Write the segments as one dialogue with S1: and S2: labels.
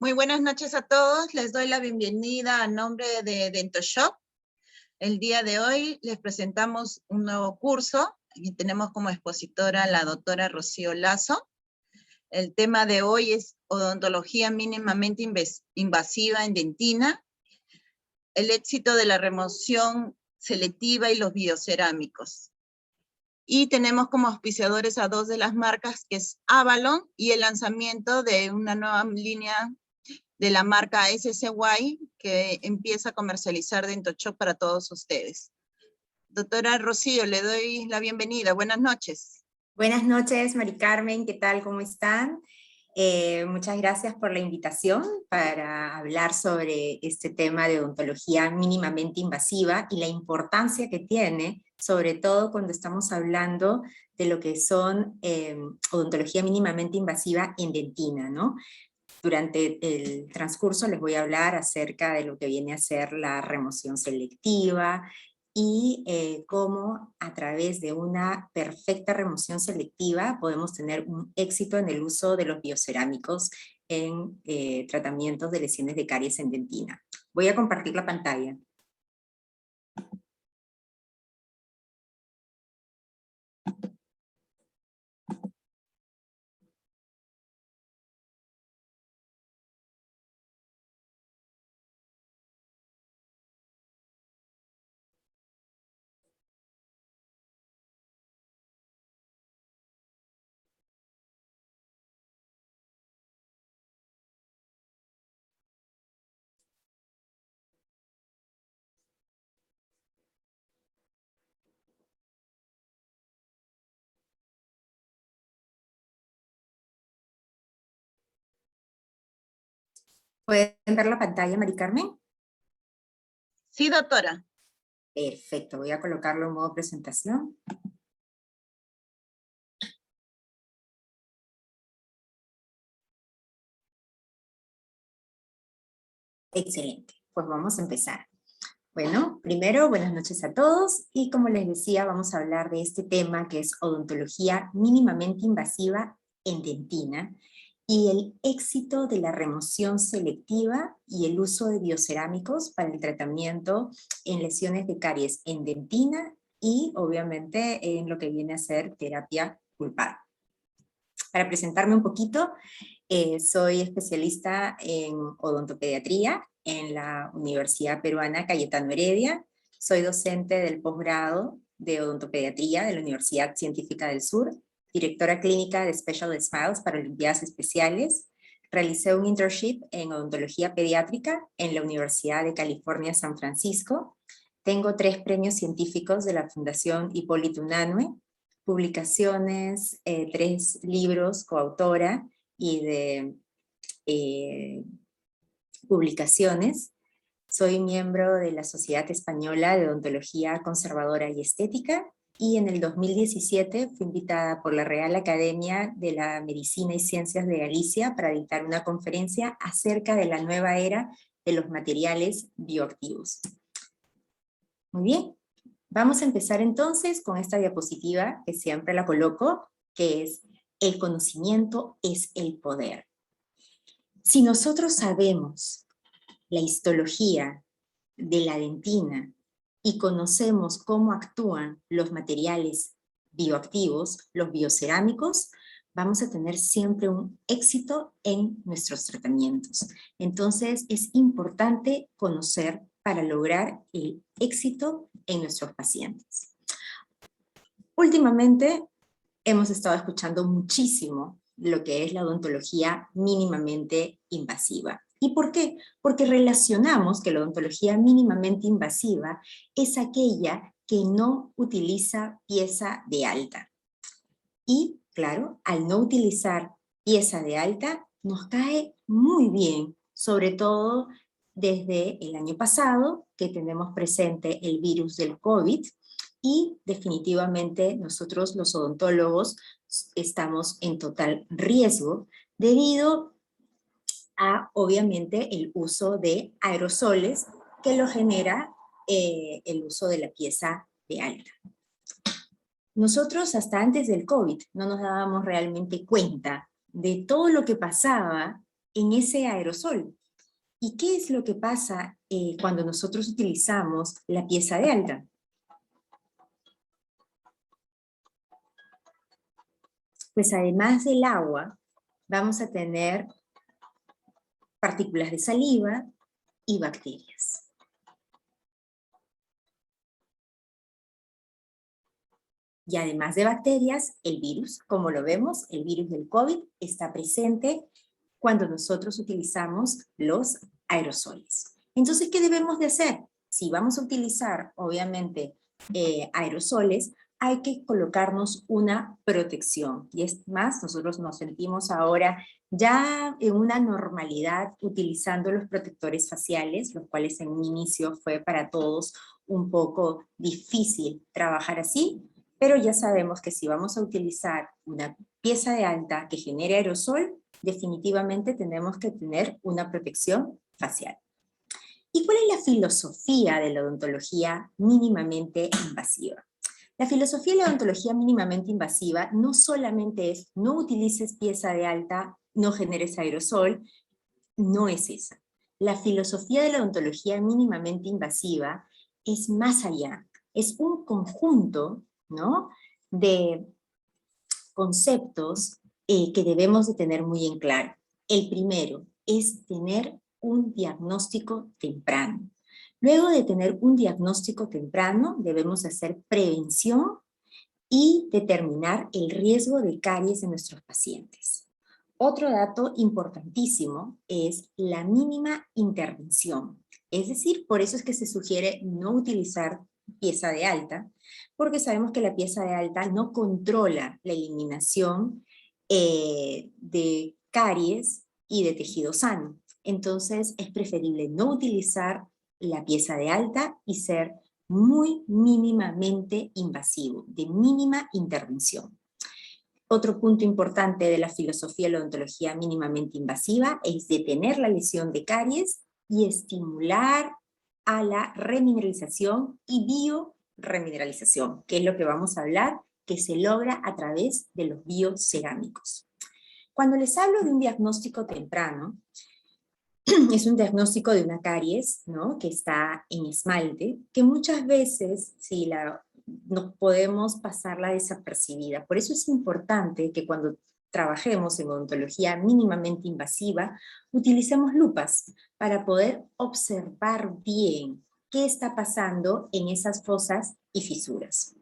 S1: Muy buenas noches a todos. Les doy la bienvenida a nombre de DentoShop. El día de hoy les presentamos un nuevo curso y tenemos como expositora a la doctora Rocío Lazo. El tema de hoy es odontología mínimamente invasiva en dentina, el éxito de la remoción selectiva y los biocerámicos. Y tenemos como auspiciadores a dos de las marcas, que es Avalon y el lanzamiento de una nueva línea de la marca SCY, que empieza a comercializar DentoShop para todos ustedes. Doctora Rocío, le doy la bienvenida. Buenas noches.
S2: Buenas noches, Mari Carmen. ¿Qué tal? ¿Cómo están? Muchas gracias por la invitación para hablar sobre este tema de odontología mínimamente invasiva y la importancia que tiene, sobre todo cuando estamos hablando de lo que son odontología mínimamente invasiva en dentina, ¿no? Durante el transcurso les voy a hablar acerca de lo que viene a ser la remoción selectiva y cómo a través de una perfecta remoción selectiva podemos tener un éxito en el uso de los biocerámicos en tratamientos de lesiones de caries en dentina. Voy a compartir la pantalla. ¿Pueden ver la pantalla, Mari Carmen?
S1: Sí, doctora.
S2: Perfecto, voy a colocarlo en modo presentación. Excelente, pues vamos a empezar. Bueno, primero, buenas noches a todos, y como les decía, vamos a hablar de este tema que es odontología mínimamente invasiva en dentina, y el éxito de la remoción selectiva y el uso de biocerámicos para el tratamiento en lesiones de caries en dentina y obviamente en lo que viene a ser terapia pulpar. Para presentarme un poquito, soy especialista en odontopediatría en la Universidad Peruana Cayetano Heredia. Soy docente del posgrado de odontopediatría de la Universidad Científica del Sur, directora clínica de Special Smiles para Olimpiadas Especiales. Realicé un internship en odontología pediátrica en la Universidad de California, San Francisco. Tengo 3 premios científicos de la Fundación Hipólito Unanue, publicaciones, 3 libros, coautora, y de publicaciones. Soy miembro de la Sociedad Española de Odontología Conservadora y Estética, y en el 2017 fui invitada por la Real Academia de la Medicina y Ciencias de Galicia para dictar una conferencia acerca de la nueva era de los materiales bioactivos. Muy bien, vamos a empezar entonces con esta diapositiva que siempre la coloco, que es El conocimiento es el poder. Si nosotros sabemos la histología de la dentina y conocemos cómo actúan los materiales bioactivos, los biocerámicos, vamos a tener siempre un éxito en nuestros tratamientos. Entonces es importante conocer para lograr el éxito en nuestros pacientes. Últimamente hemos estado escuchando muchísimo lo que es la odontología mínimamente invasiva. ¿Y por qué? Porque relacionamos que la odontología mínimamente invasiva es aquella que no utiliza pieza de alta. Y, claro, al no utilizar pieza de alta, nos cae muy bien, sobre todo desde el año pasado, que tenemos presente el virus del COVID, y definitivamente nosotros los odontólogos estamos en total riesgo debido a, obviamente, el uso de aerosoles que lo genera el uso de la pieza de alta. Nosotros hasta antes del COVID no nos dábamos realmente cuenta de todo lo que pasaba en ese aerosol. ¿Y qué es lo que pasa cuando nosotros utilizamos la pieza de alta? Pues además del agua, vamos a tener partículas de saliva y bacterias. Y además de bacterias, el virus, como lo vemos, el virus del COVID está presente cuando nosotros utilizamos los aerosoles. Entonces, ¿qué debemos de hacer? Si vamos a utilizar, obviamente, aerosoles, hay que colocarnos una protección. Y es más, nosotros nos sentimos ahora ya en una normalidad utilizando los protectores faciales, los cuales en un inicio fue para todos un poco difícil trabajar así, pero ya sabemos que si vamos a utilizar una pieza de alta que genere aerosol, definitivamente tenemos que tener una protección facial. ¿Y cuál es la filosofía de la odontología mínimamente invasiva? La filosofía de la odontología mínimamente invasiva no solamente es no utilices pieza de alta, no generes aerosol, no es esa. La filosofía de la odontología mínimamente invasiva es más allá, es un conjunto, ¿no?, de conceptos que debemos de tener muy en claro. El primero es tener un diagnóstico temprano. Luego de tener un diagnóstico temprano, debemos hacer prevención y determinar el riesgo de caries en nuestros pacientes. Otro dato importantísimo es la mínima intervención. Es decir, por eso es que se sugiere no utilizar pieza de alta, porque sabemos que la pieza de alta no controla la eliminación de caries y de tejido sano. Entonces es preferible no utilizar la pieza de alta y ser muy mínimamente invasivo, de mínima intervención. Otro punto importante de la filosofía de la odontología mínimamente invasiva es detener la lesión de caries y estimular a la remineralización y bioremineralización, que es lo que vamos a hablar, que se logra a través de los biocerámicos. Cuando les hablo de un diagnóstico temprano, es un diagnóstico de una caries, ¿no?, que está en esmalte, que muchas veces no podemos pasarla desapercibida. Por eso es importante que cuando trabajemos en odontología mínimamente invasiva, utilicemos lupas para poder observar bien qué está pasando en esas fosas y fisuras.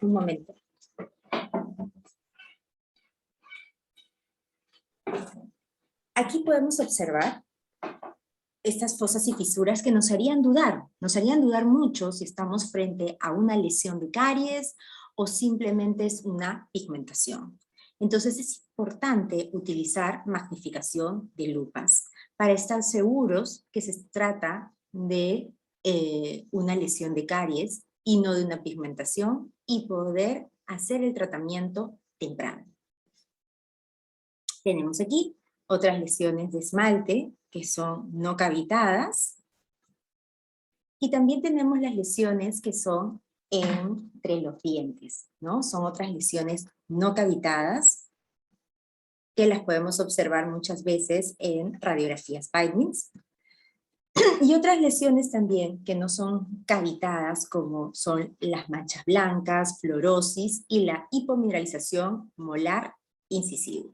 S2: Un momento. Aquí podemos observar estas fosas y fisuras que nos harían dudar mucho si estamos frente a una lesión de caries o simplemente es una pigmentación. Entonces es importante utilizar magnificación de lupas para estar seguros que se trata de una lesión de caries y no de una pigmentación y poder hacer el tratamiento temprano. Tenemos aquí otras lesiones de esmalte que son no cavitadas. Y también tenemos las lesiones que son entre los dientes, ¿no? Son otras lesiones no cavitadas que las podemos observar muchas veces en radiografías Weidmans. Y otras lesiones también que no son cavitadas, como son las manchas blancas, fluorosis y la hipomineralización molar incisiva.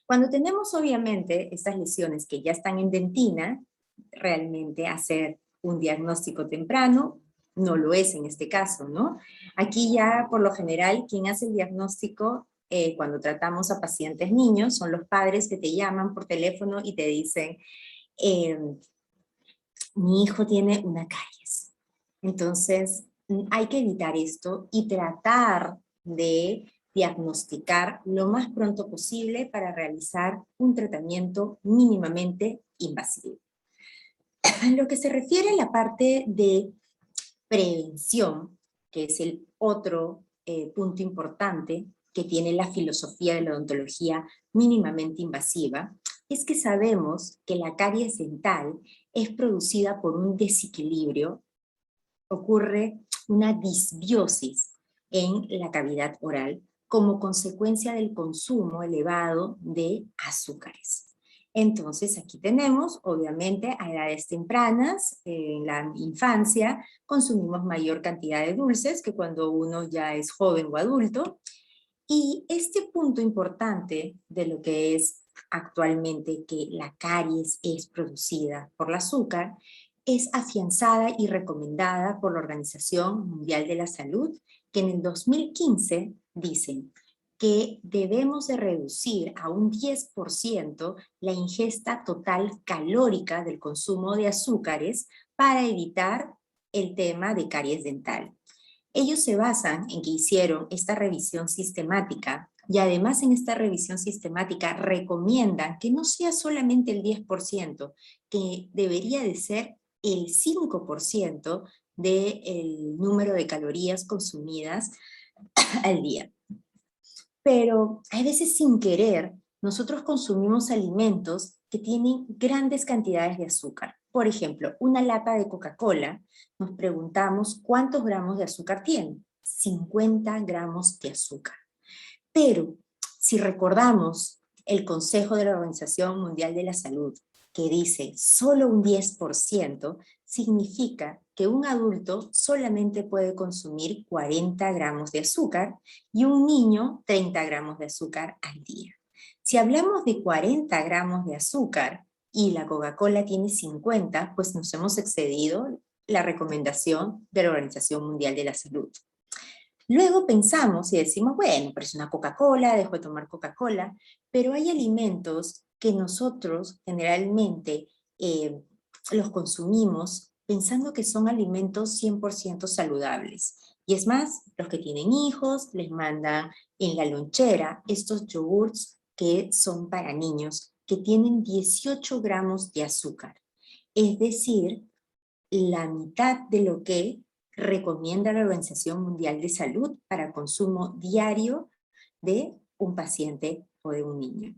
S2: Cuando tenemos obviamente estas lesiones que ya están en dentina, realmente hacer un diagnóstico temprano no lo es en este caso, ¿no? Aquí ya por lo general quien hace el diagnóstico cuando tratamos a pacientes niños son los padres que te llaman por teléfono y te dicen mi hijo tiene una caries. Entonces, hay que evitar esto y tratar de diagnosticar lo más pronto posible para realizar un tratamiento mínimamente invasivo. En lo que se refiere a la parte de prevención, que es el otro punto importante que tiene la filosofía de la odontología mínimamente invasiva, es que sabemos que la caries dental es producida por un desequilibrio, ocurre una disbiosis en la cavidad oral como consecuencia del consumo elevado de azúcares. Entonces aquí tenemos, obviamente, a edades tempranas, en la infancia, consumimos mayor cantidad de dulces que cuando uno ya es joven o adulto. Y este punto importante de lo que es actualmente que la caries es producida por el azúcar, es afianzada y recomendada por la Organización Mundial de la Salud, que en el 2015 dicen que debemos de reducir a un 10% la ingesta total calórica del consumo de azúcares para evitar el tema de caries dental. Ellos se basan en que hicieron esta revisión sistemática y además en esta revisión sistemática recomiendan que no sea solamente el 10%, que debería de ser el 5% del número de calorías consumidas al día. Pero a veces sin querer, nosotros consumimos alimentos que tienen grandes cantidades de azúcar. Por ejemplo, una lata de Coca-Cola, nos preguntamos cuántos gramos de azúcar tiene. 50 gramos de azúcar. Pero si recordamos el Consejo de la Organización Mundial de la Salud, que dice solo un 10%, significa que un adulto solamente puede consumir 40 gramos de azúcar y un niño 30 gramos de azúcar al día. Si hablamos de 40 gramos de azúcar y la Coca-Cola tiene 50, pues nos hemos excedido la recomendación de la Organización Mundial de la Salud. Luego pensamos y decimos, bueno, pero es una Coca-Cola, dejo de tomar Coca-Cola, pero hay alimentos que nosotros generalmente los consumimos pensando que son alimentos 100% saludables. Y es más, los que tienen hijos les mandan en la lonchera estos yogurts que son para niños, que tienen 18 gramos de azúcar. Es decir, la mitad de lo que recomienda la Organización Mundial de Salud para consumo diario de un paciente o de un niño.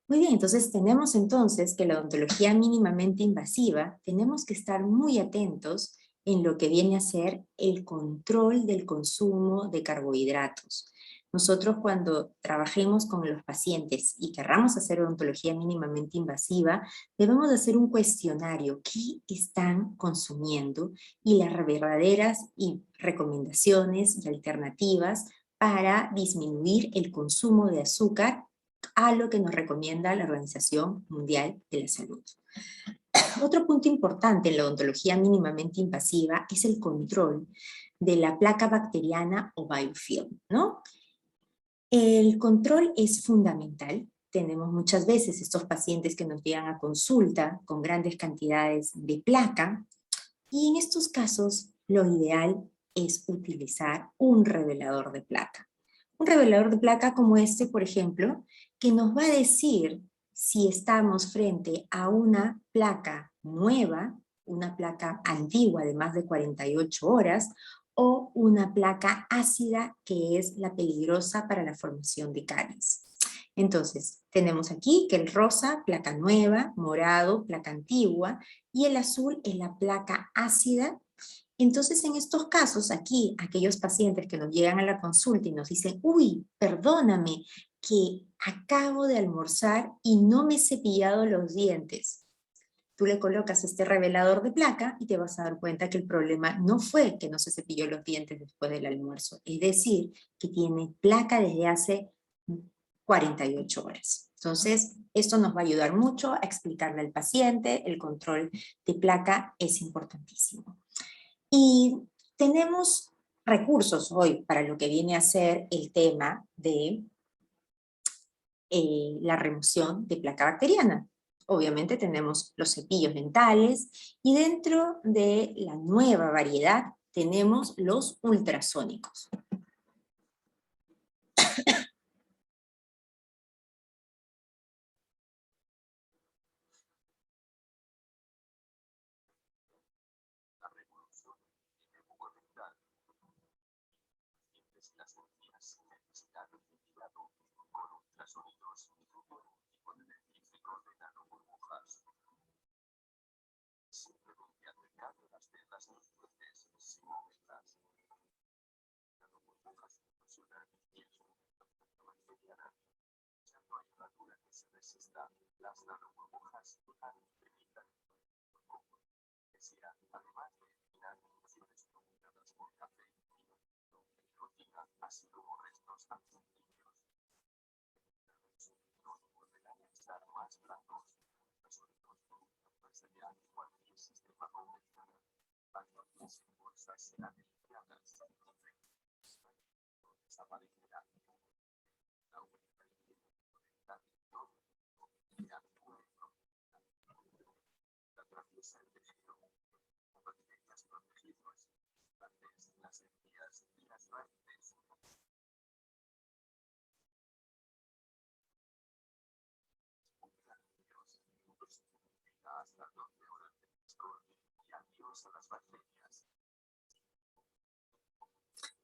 S2: Muy bien, entonces tenemos entonces que la odontología mínimamente invasiva, tenemos que estar muy atentos en lo que viene a ser el control del consumo de carbohidratos. Nosotros cuando trabajemos con los pacientes y querramos hacer odontología mínimamente invasiva, debemos hacer un cuestionario, ¿qué están consumiendo? Y las verdaderas recomendaciones y alternativas para disminuir el consumo de azúcar a lo que nos recomienda la Organización Mundial de la Salud. Otro punto importante en la odontología mínimamente invasiva es el control de la placa bacteriana o biofilm, ¿no? El control es fundamental. Tenemos muchas veces estos pacientes que nos llegan a consulta con grandes cantidades de placa y en estos casos lo ideal es utilizar un revelador de placa. Un revelador de placa como este, por ejemplo, que nos va a decir si estamos frente a una placa nueva, una placa antigua de más de 48 horas, o una placa ácida que es la peligrosa para la formación de caries. Entonces, tenemos aquí que el rosa, placa nueva, morado, placa antigua, y el azul es la placa ácida, Entonces, en estos casos, aquí, aquellos pacientes que nos llegan a la consulta y nos dicen, uy, perdóname, que acabo de almorzar y no me he cepillado los dientes. Tú le colocas este revelador de placa y te vas a dar cuenta que el problema no fue que no se cepilló los dientes después del almuerzo, es decir, que tiene placa desde hace 48 horas. Entonces, esto nos va a ayudar mucho a explicarle al paciente, el control de placa es importantísimo. Y tenemos recursos hoy para lo que viene a ser el tema de la remoción de placa bacteriana. Obviamente tenemos los cepillos dentales y dentro de la nueva variedad tenemos los ultrasónicos.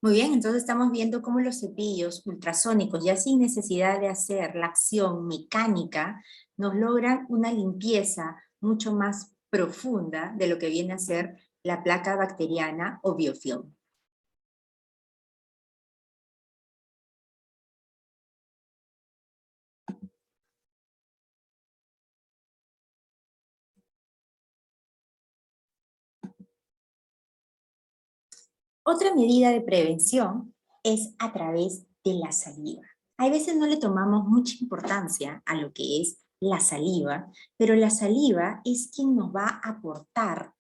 S2: Muy bien, entonces estamos viendo cómo los cepillos ultrasónicos, ya sin necesidad de hacer la acción mecánica, nos logran una limpieza mucho más profunda de lo que viene a ser la placa bacteriana o biofilm. Otra medida de prevención es a través de la saliva. A veces no le tomamos mucha importancia a lo que es la saliva, pero la saliva es quien nos va a aportar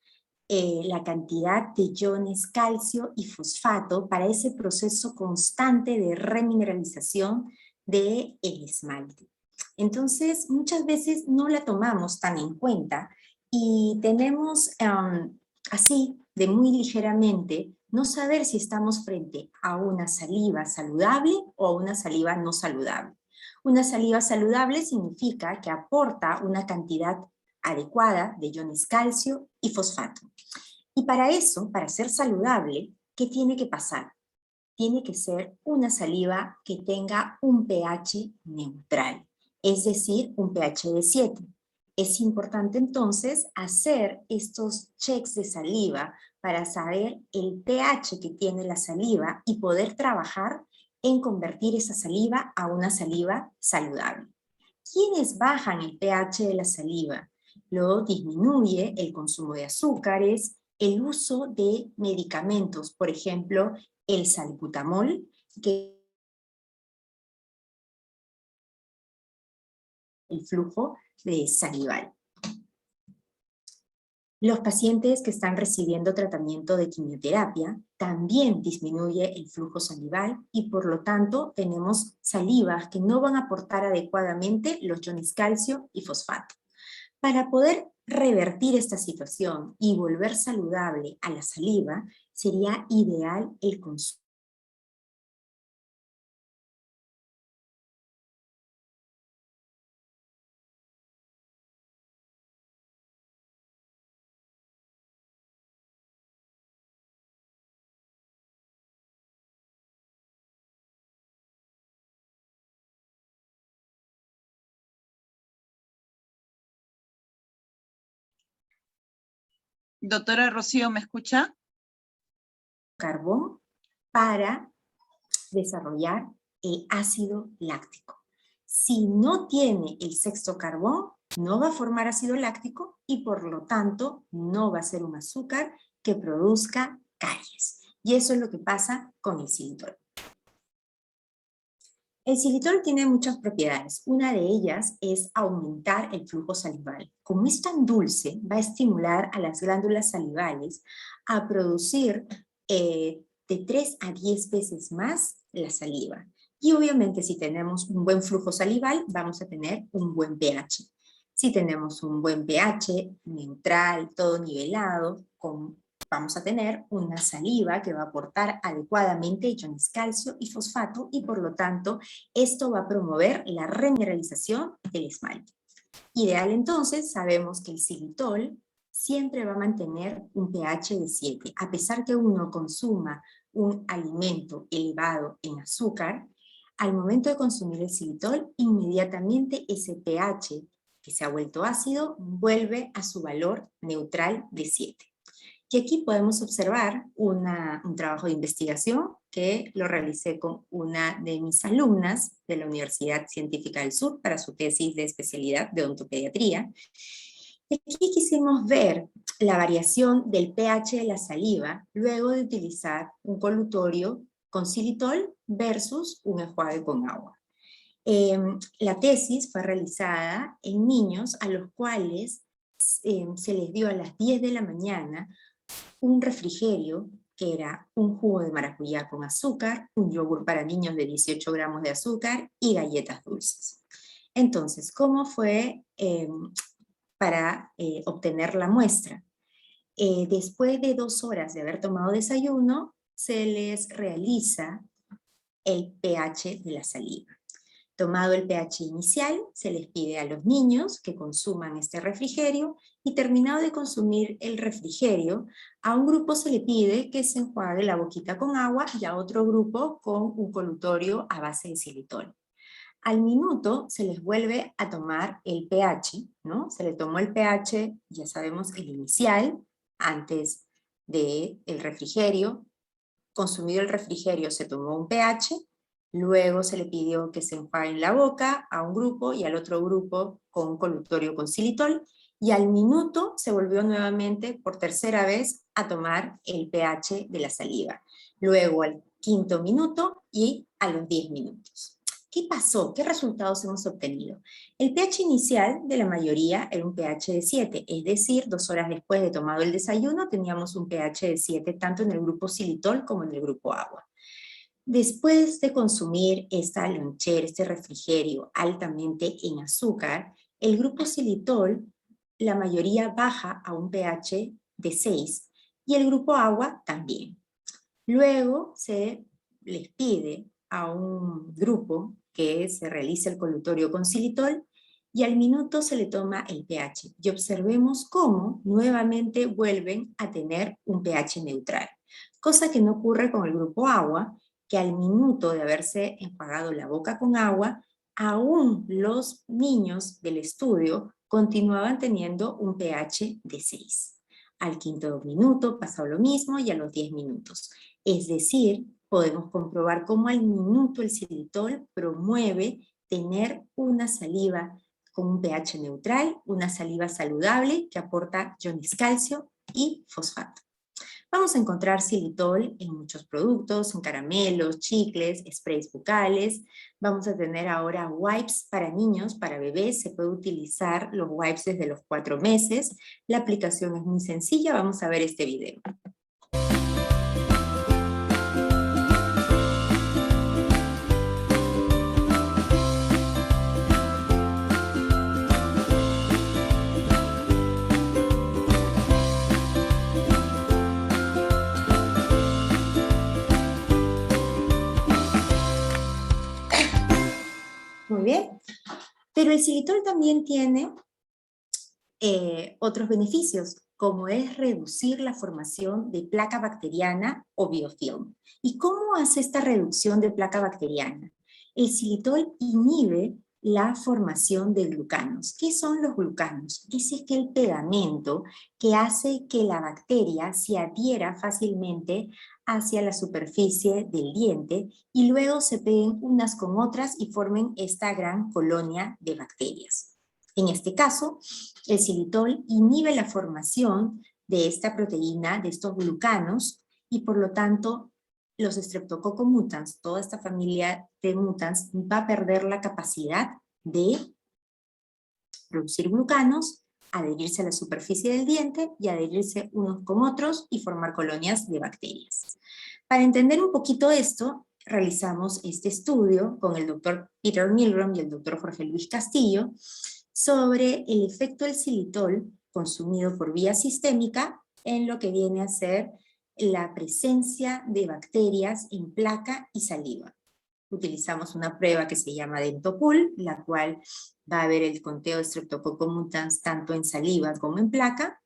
S2: la cantidad de iones calcio y fosfato para ese proceso constante de remineralización del esmalte. Entonces, muchas veces no la tomamos tan en cuenta y tenemos así, de muy ligeramente, no saber si estamos frente a una saliva saludable o a una saliva no saludable. Una saliva saludable significa que aporta una cantidad adecuada de iones calcio y fosfato. Y para eso, para ser saludable, ¿qué tiene que pasar? Tiene que ser una saliva que tenga un pH neutral, es decir, un pH de 7. Es importante entonces hacer estos checks de saliva para saber el pH que tiene la saliva y poder trabajar en convertir esa saliva a una saliva saludable. ¿Quiénes bajan el pH de la saliva? Lo disminuye el consumo de azúcares, el uso de medicamentos, por ejemplo, el salbutamol, que es el flujo de salival. Los pacientes que están recibiendo tratamiento de quimioterapia también disminuye el flujo salival y por lo tanto tenemos salivas que no van a aportar adecuadamente los iones calcio y fosfato. Para poder revertir esta situación y volver saludable a la saliva, sería ideal el consumo.
S1: Doctora Rocío, ¿me escucha?
S2: carbón para desarrollar el ácido láctico. Si no tiene el sexto carbón, no va a formar ácido láctico y por lo tanto no va a ser un azúcar que produzca caries. Y eso es lo que pasa con el xilitol. El xilitol tiene muchas propiedades. Una de ellas es aumentar el flujo salival. Como es tan dulce, va a estimular a las glándulas salivales a producir de 3 a 10 veces más la saliva. Y obviamente si tenemos un buen flujo salival, vamos a tener un buen pH. Si tenemos un buen pH neutral, todo nivelado, vamos a tener una saliva que va a aportar adecuadamente iones calcio y fosfato y por lo tanto esto va a promover la remineralización del esmalte. Ideal entonces, sabemos que el xilitol siempre va a mantener un pH de 7. A pesar que uno consuma un alimento elevado en azúcar, al momento de consumir el xilitol, inmediatamente ese pH que se ha vuelto ácido vuelve a su valor neutral de 7. Y aquí podemos observar un trabajo de investigación que lo realicé con una de mis alumnas de la Universidad Científica del Sur para su tesis de especialidad de odontopediatría. Aquí quisimos ver la variación del pH de la saliva luego de utilizar un colutorio con xilitol versus un enjuague con agua. La tesis fue realizada en niños a los cuales se les dio a las 10 de la mañana un refrigerio que era un jugo de maracuyá con azúcar, un yogur para niños de 18 gramos de azúcar y galletas dulces. Entonces, ¿cómo fue para obtener la muestra? Después de 2 horas de haber tomado desayuno, se les realiza el pH de la saliva. Tomado el pH inicial, se les pide a los niños que consuman este refrigerio y terminado de consumir el refrigerio, a un grupo se le pide que se enjuague la boquita con agua y a otro grupo con un colutorio a base de xilitol. Al minuto se les vuelve a tomar el pH, ¿no? Se le tomó el pH, ya sabemos, el inicial, antes del refrigerio. Consumido el refrigerio se tomó un pH, luego se le pidió que se enjuaguen la boca a un grupo y al otro grupo con un colutorio con xilitol, y al minuto se volvió nuevamente por tercera vez a tomar el pH de la saliva. Luego al 5.º minuto y a los 10 minutos. ¿Qué pasó? ¿Qué resultados hemos obtenido? El pH inicial de la mayoría era un pH de 7, es decir, 2 horas después de tomado el desayuno teníamos un pH de 7 tanto en el grupo xilitol como en el grupo agua. Después de consumir esta lonchera, este refrigerio altamente en azúcar, el grupo xilitol, la mayoría baja a un pH de 6 y el grupo agua también. Luego se les pide a un grupo que se realice el colutorio con xilitol y al minuto se le toma el pH. Y observemos cómo nuevamente vuelven a tener un pH neutral. Cosa que no ocurre con el grupo agua, que al minuto de haberse enjuagado la boca con agua, aún los niños del estudio continuaban teniendo un pH de 6. Al 5.º minuto pasó lo mismo y a los 10 minutos. Es decir, podemos comprobar cómo al minuto el xilitol promueve tener una saliva con un pH neutral, una saliva saludable que aporta iones calcio y fosfato. Vamos a encontrar xilitol en muchos productos, en caramelos, chicles, sprays bucales. Vamos a tener ahora wipes para niños, para bebés. Se puede utilizar los wipes desde los 4 meses. La aplicación es muy sencilla. Vamos a ver este video. Muy bien, pero el xilitol también tiene otros beneficios, como es reducir la formación de placa bacteriana o biofilm. ¿Y cómo hace esta reducción de placa bacteriana? El xilitol inhibe la formación de glucanos. ¿Qué son los glucanos? Ese es que el pegamento que hace que la bacteria se adhiera fácilmente hacia la superficie del diente y luego se peguen unas con otras y formen esta gran colonia de bacterias. En este caso, el xilitol inhibe la formación de esta proteína, de estos glucanos, y por lo tanto los Streptococcus mutans, toda esta familia de mutans, va a perder la capacidad de producir glucanos, adherirse a la superficie del diente y adherirse unos con otros y formar colonias de bacterias. Para entender un poquito esto, realizamos este estudio con el doctor Peter Milgrom y el doctor Jorge Luis Castillo sobre el efecto del xilitol consumido por vía sistémica en lo que viene a ser la presencia de bacterias en placa y saliva. Utilizamos una prueba que se llama Dentopool, la cual va a ver el conteo de Streptococcus mutans tanto en saliva como en placa,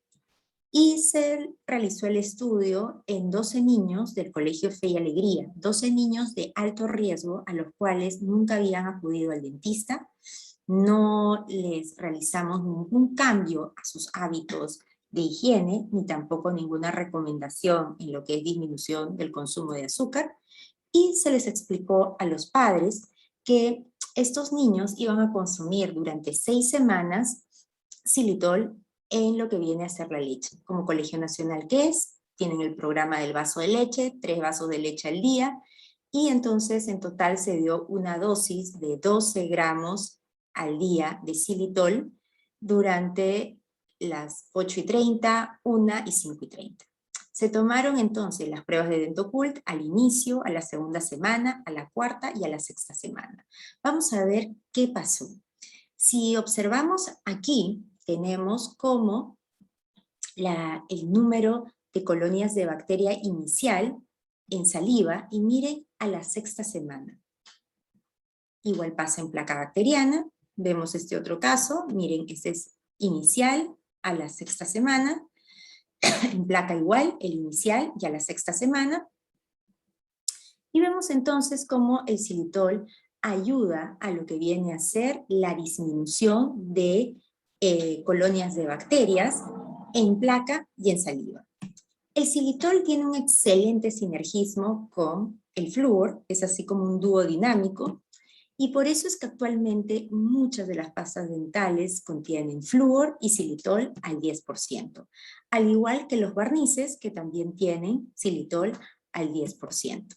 S2: y se realizó el estudio en 12 niños del Colegio Fe y Alegría, 12 niños de alto riesgo a los cuales nunca habían acudido al dentista, no les realizamos ningún cambio a sus hábitos de higiene, ni tampoco ninguna recomendación en lo que es disminución del consumo de azúcar, y se les explicó a los padres que estos niños iban a consumir durante 6 semanas xilitol en lo que viene a ser la leche. Como Colegio Nacional que es, tienen el programa del vaso de leche, 3 vasos de leche al día, y entonces en total se dio una dosis de 12 gramos al día de xilitol durante las 8:30, 1 y 5:30. Se tomaron entonces las pruebas de Dentopool al inicio, a la segunda semana, a la cuarta y a la sexta semana. Vamos a ver qué pasó. Si observamos aquí, tenemos como el número de colonias de bacteria inicial en saliva, y miren a la sexta semana. Igual pasa en placa bacteriana, vemos este otro caso, miren, este es inicial a la sexta semana, en placa igual, el inicial y a la sexta semana, y vemos entonces cómo el xilitol ayuda a lo que viene a ser la disminución de colonias de bacterias en placa y en saliva. El xilitol tiene un excelente sinergismo con el flúor, es así como un dúo dinámico, y por eso es que actualmente muchas de las pastas dentales contienen flúor y xilitol al 10%, al igual que los barnices que también tienen xilitol al 10%.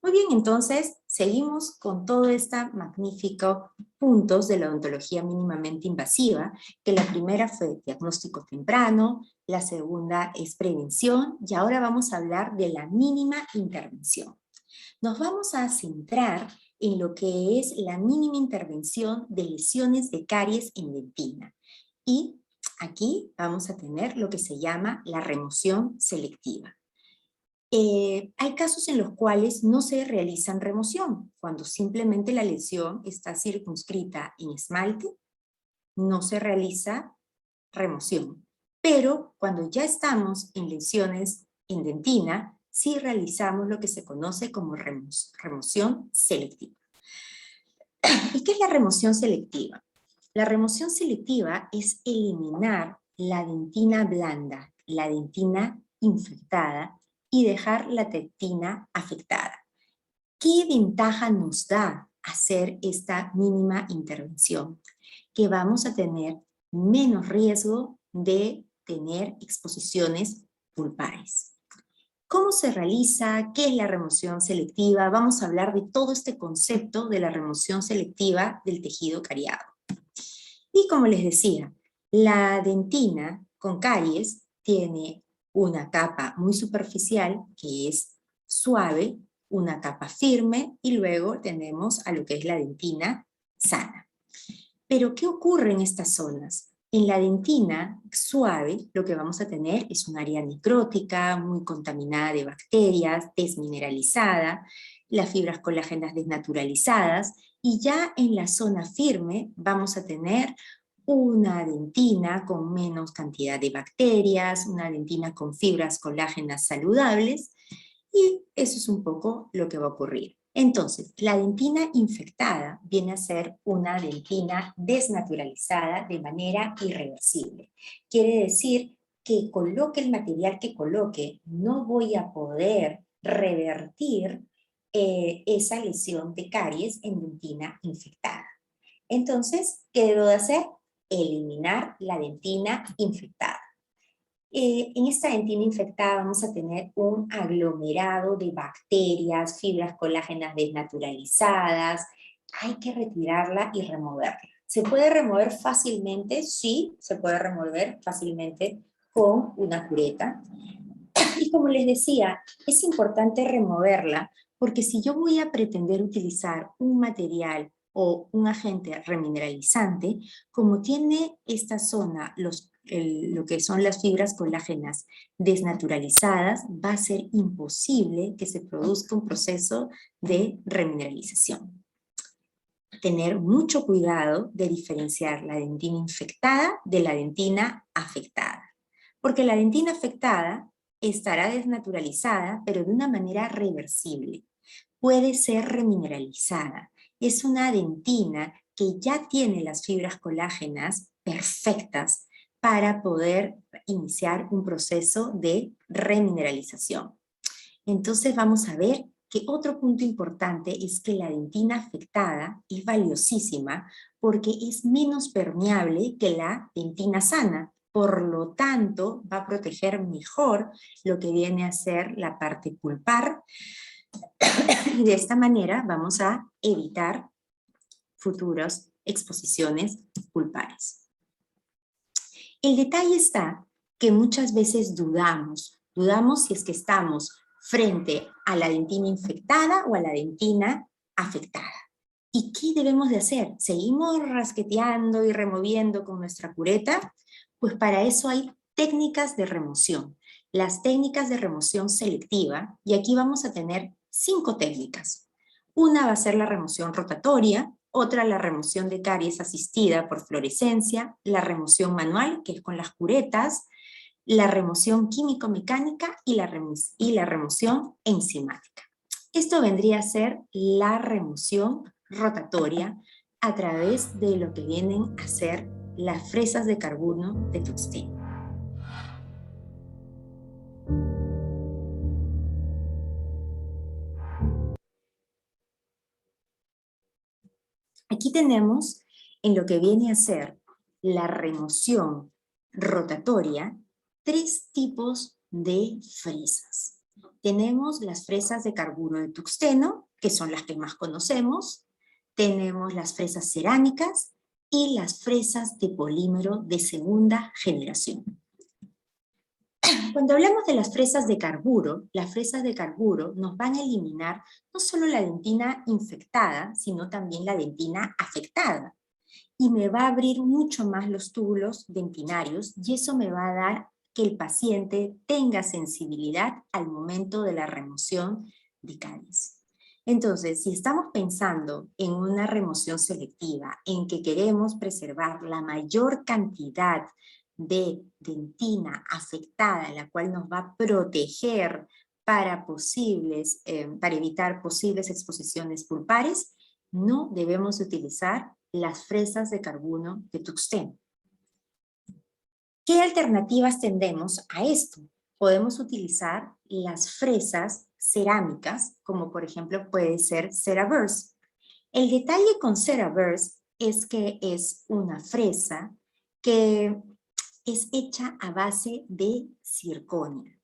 S2: Muy bien, entonces seguimos con todo estos magníficos puntos de la odontología mínimamente invasiva, que la primera fue diagnóstico temprano, la segunda es prevención, y ahora vamos a hablar de la mínima intervención. Nos vamos a centrar en lo que es la mínima intervención de lesiones de caries en dentina. Y aquí vamos a tener lo que se llama la remoción selectiva. Hay casos en los cuales no se realizan remoción, cuando simplemente la lesión está circunscrita en esmalte, no se realiza remoción. Pero cuando ya estamos en lesiones en dentina, sí realizamos lo que se conoce como remoción selectiva. ¿Y qué es la remoción selectiva? La remoción selectiva es eliminar la dentina blanda, la dentina infectada, y dejar la dentina afectada. ¿Qué ventaja nos da hacer esta mínima intervención? Que vamos a tener menos riesgo de tener exposiciones pulpares. ¿Cómo se realiza? ¿Qué es la remoción selectiva? Vamos a hablar de todo este concepto de la remoción selectiva del tejido cariado. Y como les decía, la dentina con caries tiene una capa muy superficial que es suave, una capa firme, y luego tenemos a lo que es la dentina sana. Pero ¿qué ocurre en estas zonas? En la dentina suave lo que vamos a tener es un área necrótica, muy contaminada de bacterias, desmineralizada, las fibras colágenas desnaturalizadas, y ya en la zona firme vamos a tener una dentina con menos cantidad de bacterias, una dentina con fibras colágenas saludables, y eso es un poco lo que va a ocurrir. Entonces, la dentina infectada viene a ser una dentina desnaturalizada de manera irreversible. Quiere decir que coloque el material que coloque, no voy a poder revertir esa lesión de caries en dentina infectada. Entonces, ¿qué debo de hacer? Eliminar la dentina infectada. En esta dentina infectada vamos a tener un aglomerado de bacterias, fibras colágenas desnaturalizadas. Hay que retirarla y removerla. ¿Se puede remover fácilmente? Sí, se puede remover fácilmente con una cureta. Y como les decía, es importante removerla porque si yo voy a pretender utilizar un material o un agente remineralizante, como tiene esta zona, lo que son las fibras colágenas desnaturalizadas, va a ser imposible que se produzca un proceso de remineralización. Tener mucho cuidado de diferenciar la dentina infectada de la dentina afectada. Porque la dentina afectada estará desnaturalizada, pero de una manera reversible. Puede ser remineralizada. Es una dentina que ya tiene las fibras colágenas perfectas para poder iniciar un proceso de remineralización. Entonces vamos a ver que otro punto importante es que la dentina afectada es valiosísima porque es menos permeable que la dentina sana. Por lo tanto, va a proteger mejor lo que viene a ser la parte pulpar. Y de esta manera vamos a evitar futuras exposiciones pulpares. El detalle está que muchas veces dudamos si es que estamos frente a la dentina infectada o a la dentina afectada. ¿Y qué debemos de hacer? ¿Seguimos rasqueteando y removiendo con nuestra cureta? Pues para eso hay técnicas de remoción. Las técnicas de remoción selectiva, y aquí vamos a tener 5 técnicas. Una va a ser la remoción rotatoria, otra la remoción de caries asistida por fluorescencia, la remoción manual, que es con las curetas, la remoción químico-mecánica y la remoción enzimática. Esto vendría a ser la remoción rotatoria a través de lo que vienen a ser las fresas de carbono de tungsteno. Aquí tenemos en lo que viene a ser la remoción rotatoria 3 tipos de fresas. Tenemos las fresas de carburo de tungsteno, que son las que más conocemos. Tenemos las fresas cerámicas y las fresas de polímero de segunda generación. Cuando hablamos de las fresas de carburo nos van a eliminar no solo la dentina infectada, sino también la dentina afectada. Y me va a abrir mucho más los túbulos dentinarios y eso me va a dar que el paciente tenga sensibilidad al momento de la remoción de caries. Entonces, si estamos pensando en una remoción selectiva, en que queremos preservar la mayor cantidad de dentina afectada, la cual nos va a proteger para evitar posibles exposiciones pulpares, no debemos utilizar las fresas de carbono de tungsteno. ¿Qué alternativas tendemos a esto? Podemos utilizar las fresas cerámicas, como por ejemplo puede ser CeraVerse. El detalle con CeraVerse es que es una fresa que es hecha a base de circonia.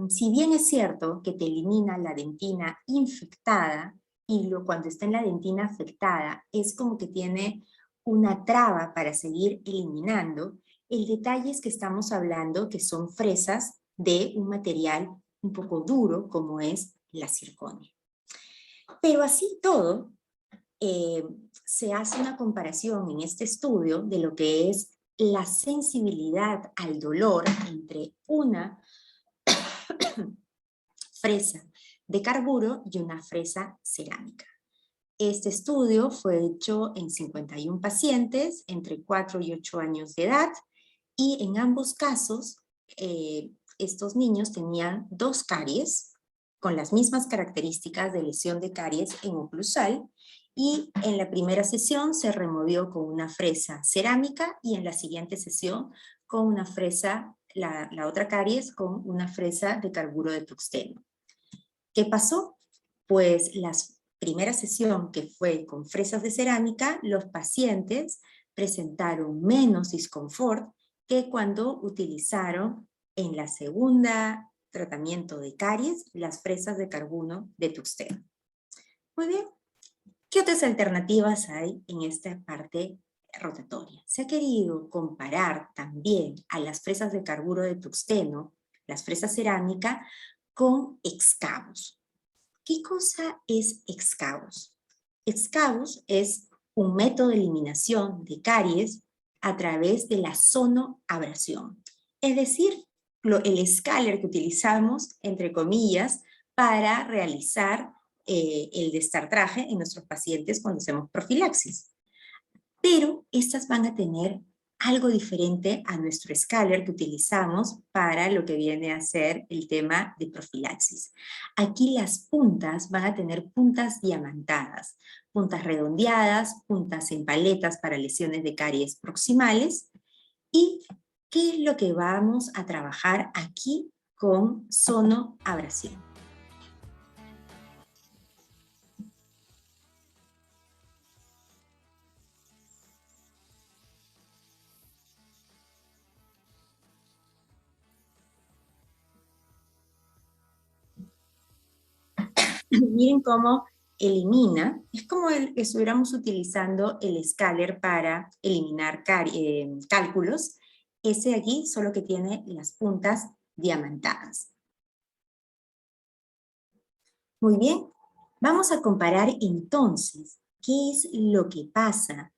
S2: Si bien es cierto que te elimina la dentina infectada, y cuando está en la dentina afectada es como que tiene una traba para seguir eliminando, el detalle es que estamos hablando que son fresas de un material un poco duro como es la circonia. Pero así todo, se hace una comparación en este estudio de lo que es la sensibilidad al dolor entre una fresa de carburo y una fresa cerámica. Este estudio fue hecho en 51 pacientes entre 4 y 8 años de edad y en ambos casos estos niños tenían 2 caries con las mismas características de lesión de caries en oclusal, y en la primera sesión se removió con una fresa cerámica y en la siguiente sesión con una fresa, la otra caries con una fresa de carburo de tungsteno. ¿Qué pasó? Pues la primera sesión, que fue con fresas de cerámica, los pacientes presentaron menos disconfort que cuando utilizaron en la segunda tratamiento de caries las fresas de carburo de tungsteno. Muy bien. ¿Qué otras alternativas hay en esta parte rotatoria? Se ha querido comparar también a las fresas de carburo de tungsteno, las fresas cerámica, con excavos. ¿Qué cosa es excavos? Excavos es un método de eliminación de caries a través de la sonoabrasión. Es decir, el escáner que utilizamos, entre comillas, para realizar el destartraje en nuestros pacientes cuando hacemos profilaxis. Pero estas van a tener algo diferente a nuestro escáner que utilizamos para lo que viene a ser el tema de profilaxis. Aquí las puntas van a tener puntas diamantadas, puntas redondeadas, puntas en paletas para lesiones de caries proximales. ¿Y qué es lo que vamos a trabajar aquí con sonoabrasión? Miren cómo elimina, es como que estuviéramos utilizando el escáner para eliminar cálculos. Ese de aquí solo que tiene las puntas diamantadas. Muy bien, vamos a comparar entonces qué es lo que pasa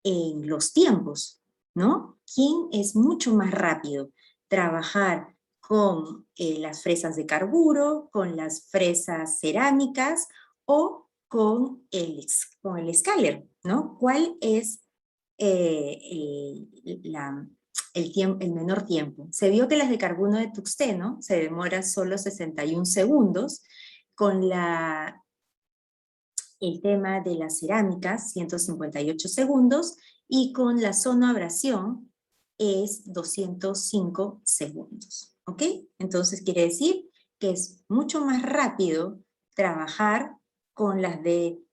S2: en los tiempos, ¿no? ¿Quién es mucho más rápido? Trabajar con las fresas de carburo, con las fresas cerámicas o con el escáner, ¿no? ¿Cuál es el menor tiempo? Se vio que las de carburo de tungsteno se demoran solo 61 segundos, con el tema de las cerámicas, 158 segundos, y con la sonoabrasión es 205 segundos. ¿Ok? Entonces quiere decir que es mucho más rápido trabajar con las de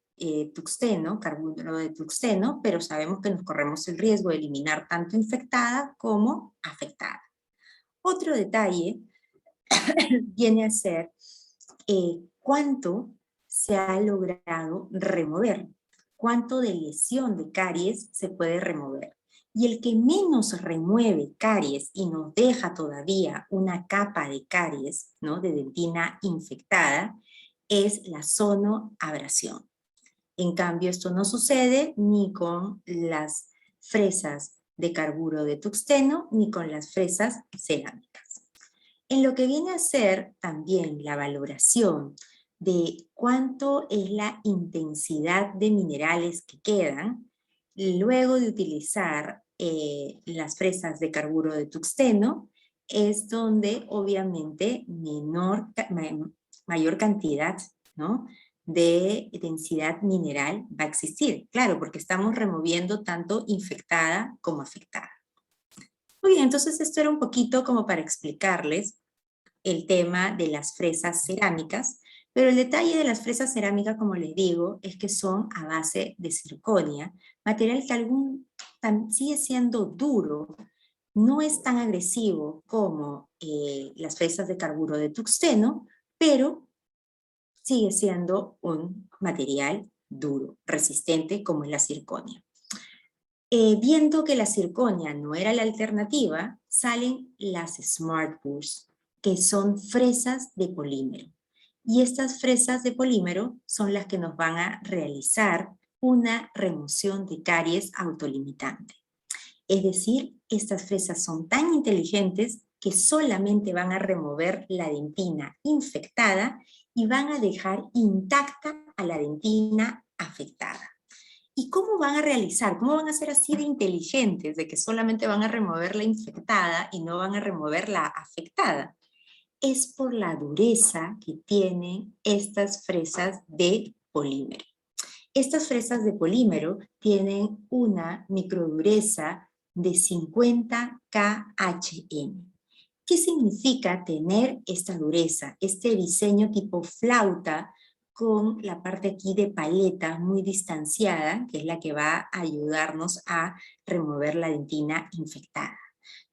S2: tungsteno, carburo de tungsteno, pero sabemos que nos corremos el riesgo de eliminar tanto infectada como afectada. Otro detalle viene a ser cuánto se ha logrado remover, cuánto de lesión de caries se puede remover. Y el que menos remueve caries y nos deja todavía una capa de caries, ¿no?, de dentina infectada, es la sonoabrasión. En cambio, esto no sucede ni con las fresas de carburo de tungsteno ni con las fresas cerámicas. En lo que viene a ser también la valoración de cuánto es la intensidad de minerales que quedan, luego de utilizar las fresas de carburo de tungsteno, es donde obviamente mayor cantidad, ¿no?, de densidad mineral va a existir. Claro, porque estamos removiendo tanto infectada como afectada. Muy bien, entonces esto era un poquito como para explicarles el tema de las fresas cerámicas, pero el detalle de las fresas cerámicas, como les digo, es que son a base de zirconia, material que sigue siendo duro, no es tan agresivo como las fresas de carburo de tungsteno, pero sigue siendo un material duro, resistente como es la zirconia. Viendo que la zirconia no era la alternativa, salen las Smart Purs, que son fresas de polímero. Y estas fresas de polímero son las que nos van a realizar una remoción de caries autolimitante. Es decir, estas fresas son tan inteligentes que solamente van a remover la dentina infectada y van a dejar intacta a la dentina afectada. ¿Y cómo van a realizar? ¿Cómo van a ser así de inteligentes de que solamente van a remover la infectada y no van a remover la afectada? es por la dureza que tienen estas fresas de polímero. Estas fresas de polímero tienen una microdureza de 50 KHN. ¿Qué significa tener esta dureza? Este diseño tipo flauta con la parte aquí de paleta muy distanciada, que es la que va a ayudarnos a remover la dentina infectada.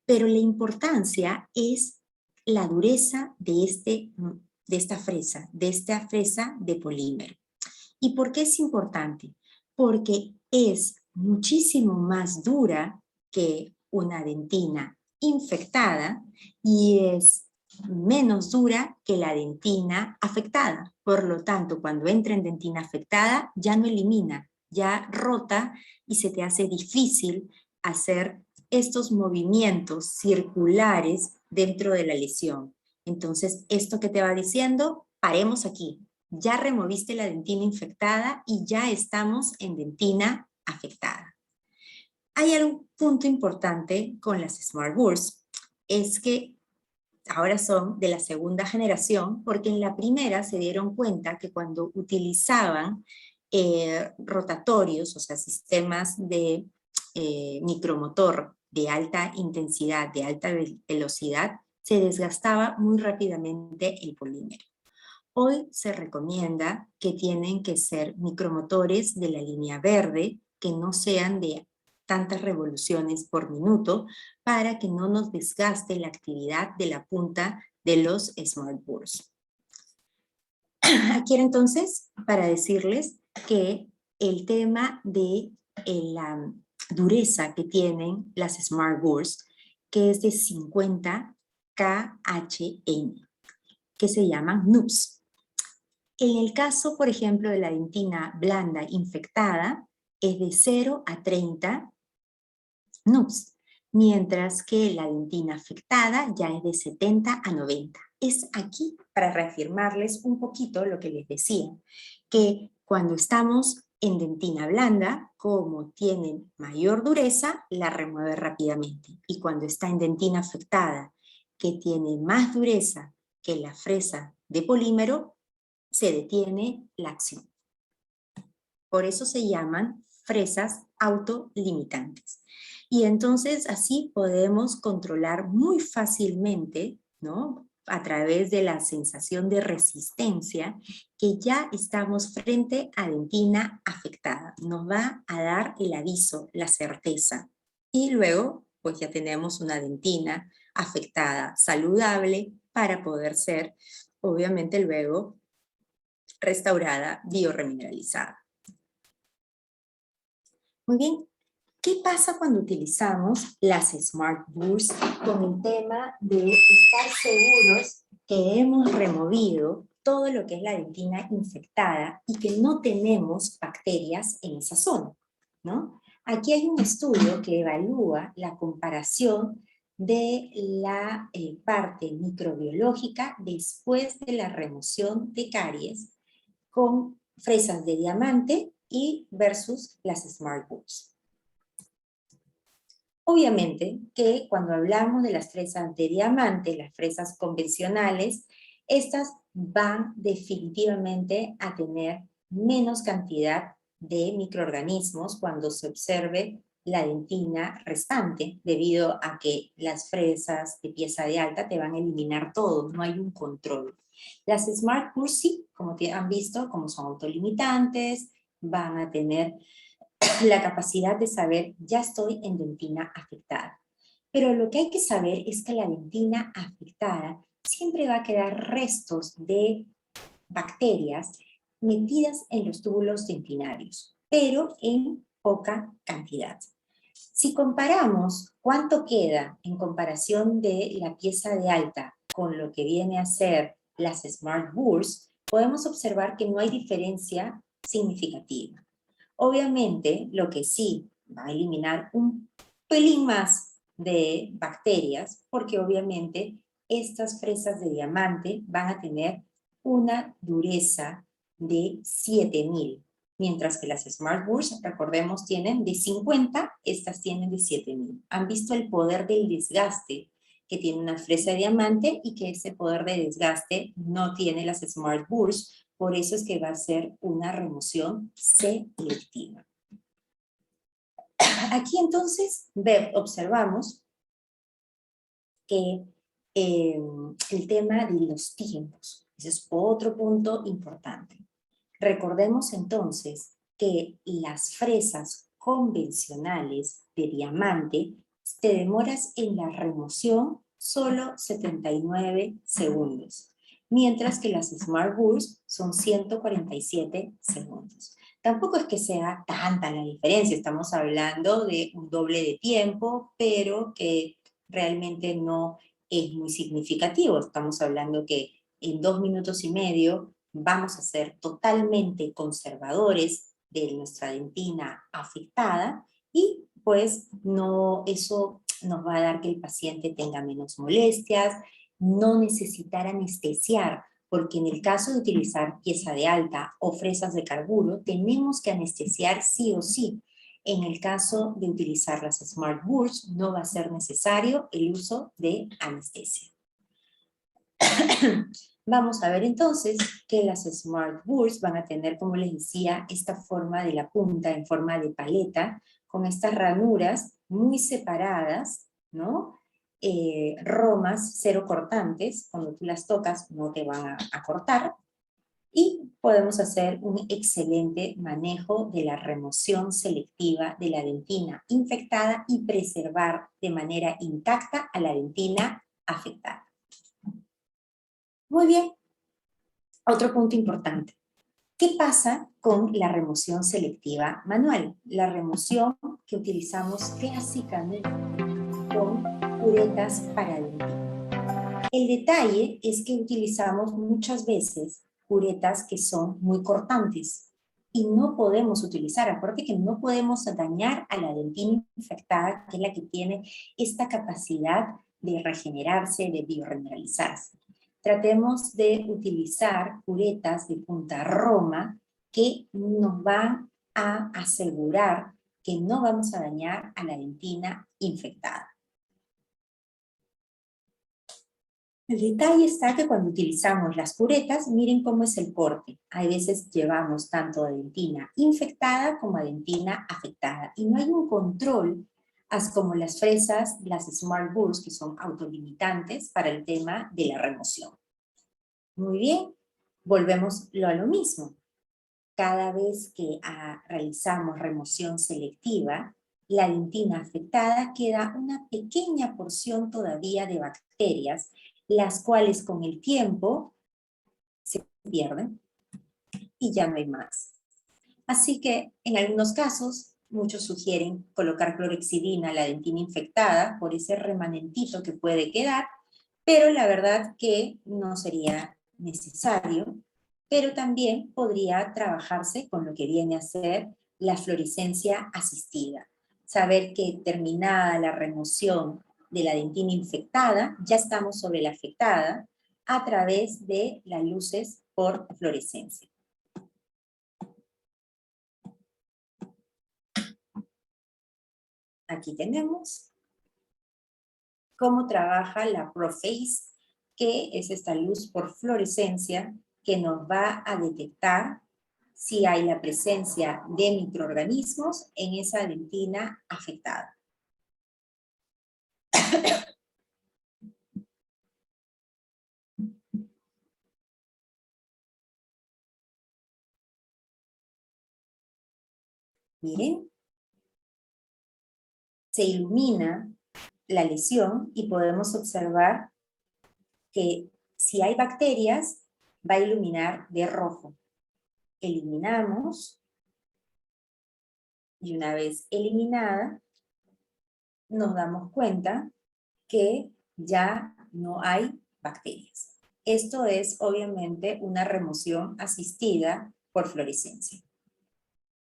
S2: Pero la importancia es la dureza de esta fresa de polímero. ¿Y por qué es importante? Porque es muchísimo más dura que una dentina infectada y es menos dura que la dentina afectada. Por lo tanto, cuando entra en dentina afectada, ya no elimina, ya rota y se te hace difícil hacer estos movimientos circulares dentro de la lesión. Entonces, esto que te va diciendo, paremos aquí. Ya removiste la dentina infectada y ya estamos en dentina afectada. Hay algún punto importante con las Smart Burrs, es que ahora son de la segunda generación, porque en la primera se dieron cuenta que cuando utilizaban rotatorios, o sea, sistemas de micromotor de alta intensidad, de alta velocidad, se desgastaba muy rápidamente el polímero. Hoy se recomienda que tienen que ser micromotores de la línea verde, que no sean de tantas revoluciones por minuto, para que no nos desgaste la actividad de la punta de los Smart Burrs. Aquí era entonces para decirles que el tema de la dureza que tienen las Smart Burrs, que es de 50 KHN, que se llaman NUPS. En el caso, por ejemplo, de la dentina blanda infectada, es de 0 a 30 NUPS, mientras que la dentina afectada ya es de 70 a 90. Es aquí para reafirmarles un poquito lo que les decía, que cuando estamos en dentina blanda, como tienen mayor dureza, la remueve rápidamente. Y cuando está en dentina afectada, que tiene más dureza que la fresa de polímero, se detiene la acción. Por eso se llaman fresas autolimitantes. Y entonces así podemos controlar muy fácilmente, ¿no?, a través de la sensación de resistencia, que ya estamos frente a dentina afectada. Nos va a dar el aviso, la certeza. Y luego, pues ya tenemos una dentina afectada saludable para poder ser, obviamente luego, restaurada, bioremineralizada. Muy bien, ¿qué pasa cuando utilizamos las Smart Burrs con el tema de estar seguros que hemos removido todo lo que es la dentina infectada y que no tenemos bacterias en esa zona, ¿no? Aquí hay un estudio que evalúa la comparación de la parte microbiológica después de la remoción de caries con fresas de diamante y versus las Smart Burrs. Obviamente que cuando hablamos de las fresas de diamante, las fresas convencionales, estas van definitivamente a tener menos cantidad de microorganismos cuando se observe la dentina restante, debido a que las fresas de pieza de alta te van a eliminar todo, no hay un control. Las Smart Burrs sí, como han visto, como son autolimitantes, van a tener la capacidad de saber, ya estoy en dentina afectada. Pero lo que hay que saber es que la dentina afectada siempre va a quedar restos de bacterias metidas en los túbulos dentinarios, pero en poca cantidad. Si comparamos cuánto queda en comparación de la pieza de alta con lo que viene a ser las Smart Burrs, podemos observar que no hay diferencia significativa. Obviamente, lo que sí va a eliminar un pelín más de bacterias, porque obviamente estas fresas de diamante van a tener una dureza de 7000, mientras que las Smart Burrs, recordemos, tienen de 50, estas tienen de 7000. ¿Han visto el poder del desgaste que tiene una fresa de diamante y que ese poder de desgaste no tiene las Smart Burrs, por eso es que va a ser una remoción selectiva. Aquí entonces observamos que el tema de los tiempos, ese es otro punto importante. Recordemos entonces que las fresas convencionales de diamante te demoras en la remoción solo 79 segundos, mientras que las Smart Burrs son 147 segundos. Tampoco es que sea tanta la diferencia, estamos hablando de un doble de tiempo, pero que realmente no es muy significativo. Estamos hablando que en 2 minutos y medio vamos a ser totalmente conservadores de nuestra dentina afectada y pues no, eso nos va a dar que el paciente tenga menos molestias, no necesitar anestesiar, porque en el caso de utilizar pieza de alta o fresas de carburo, tenemos que anestesiar sí o sí. En el caso de utilizar las Smart Burrs, no va a ser necesario el uso de anestesia. Vamos a ver entonces que las Smart Burrs van a tener, como les decía, esta forma de la punta en forma de paleta, con estas ranuras muy separadas, ¿no? Romas cero cortantes, cuando tú las tocas no te van a cortar, y podemos hacer un excelente manejo de la remoción selectiva de la dentina infectada y preservar de manera intacta a la dentina afectada. Muy bien. Otro punto importante. ¿Qué pasa con la remoción selectiva manual? La remoción que utilizamos clásicamente con uretas para dentina. El detalle es que utilizamos muchas veces uretas que son muy cortantes y no podemos utilizar, aparte que no podemos dañar a la dentina infectada, que es la que tiene esta capacidad de regenerarse, de bioremineralizarse. Tratemos de utilizar uretas de punta roma que nos van a asegurar que no vamos a dañar a la dentina infectada. El detalle está que cuando utilizamos las curetas, miren cómo es el corte. A veces llevamos tanto a dentina infectada como a dentina afectada. Y no hay un control, como las fresas, las Smart Burrs, que son autolimitantes para el tema de la remoción. Muy bien, volvemos a lo mismo. Cada vez que realizamos remoción selectiva, la dentina afectada queda una pequeña porción todavía de bacterias, las cuales con el tiempo se pierden y ya no hay más. Así que en algunos casos, muchos sugieren colocar clorhexidina a la dentina infectada por ese remanentito que puede quedar, pero la verdad que no sería necesario, pero también podría trabajarse con lo que viene a ser la fluorescencia asistida. Saber que terminada la remoción de la dentina infectada, ya estamos sobre la afectada a través de las luces por fluorescencia. Aquí tenemos cómo trabaja la ProPhase, que es esta luz por fluorescencia que nos va a detectar si hay la presencia de microorganismos en esa dentina afectada. Miren, se ilumina la lesión y podemos observar que si hay bacterias, va a iluminar de rojo. Eliminamos y una vez eliminada, nos damos cuenta que ya no hay bacterias. Esto es obviamente una remoción asistida por fluorescencia.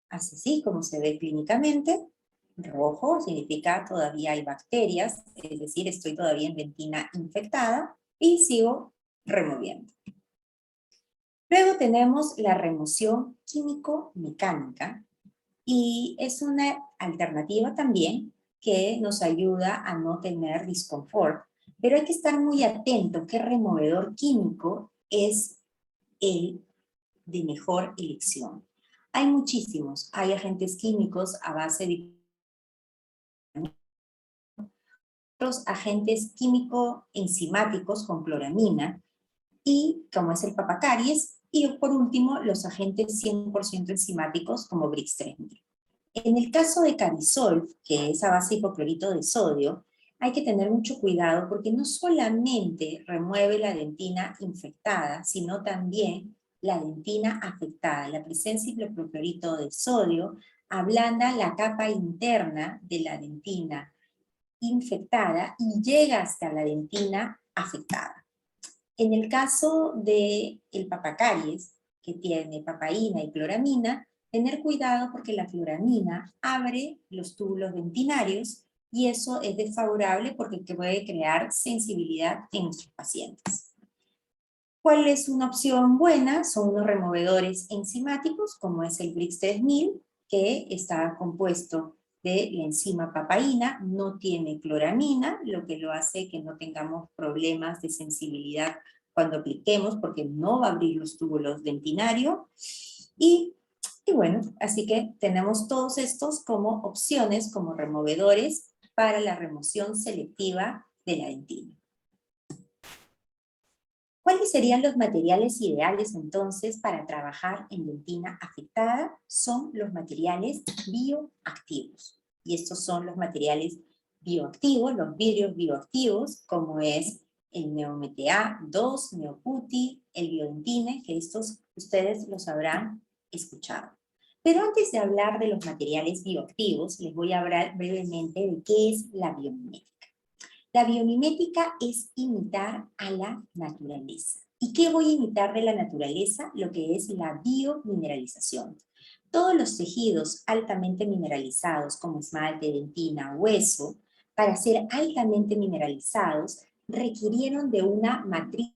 S2: Así como se ve clínicamente, rojo significa todavía hay bacterias, es decir, estoy todavía en dentina infectada y sigo removiendo. Luego tenemos la remoción químico-mecánica y es una alternativa también que nos ayuda a no tener disconfort, Pero hay que estar muy atento qué removedor químico es el de mejor elección. Hay muchísimos, hay agentes químicos a base de otros agentes químico-enzimáticos con cloramina, y como es el papacaries, y por último los agentes 100% enzimáticos como Brix-3000. En el caso de Carisol, que es a base de hipoclorito de sodio, hay que tener mucho cuidado porque no solamente remueve la dentina infectada, sino también la dentina afectada. La presencia de hipoclorito de sodio ablanda la capa interna de la dentina infectada y llega hasta la dentina afectada. En el caso del papacaries, que tiene papaína y cloramina, tener cuidado porque la cloramina abre los túbulos dentinarios y eso es desfavorable porque puede crear sensibilidad en nuestros pacientes. ¿Cuál es una opción buena? Son unos removedores enzimáticos, como es el Brix-3000, que está compuesto de la enzima papaína, no tiene cloramina, lo que lo hace que no tengamos problemas de sensibilidad cuando apliquemos, porque no va a abrir los túbulos dentinarios. Y bueno, así que tenemos todos estos como opciones, como removedores para la remoción selectiva de la dentina. ¿Cuáles serían los materiales ideales entonces para trabajar en dentina afectada? Son los materiales bioactivos. Y estos son los materiales bioactivos, los vidrios bioactivos, como es el NeoMTA2, Neoputy, el Biodentine, que estos ustedes los habrán escuchado. Pero antes de hablar de los materiales bioactivos, les voy a hablar brevemente de qué es la biomimética. La biomimética es imitar a la naturaleza. ¿Y qué voy a imitar de la naturaleza? Lo que es la biomineralización. Todos los tejidos altamente mineralizados, como esmalte, dentina, hueso, para ser altamente mineralizados, requirieron de una matriz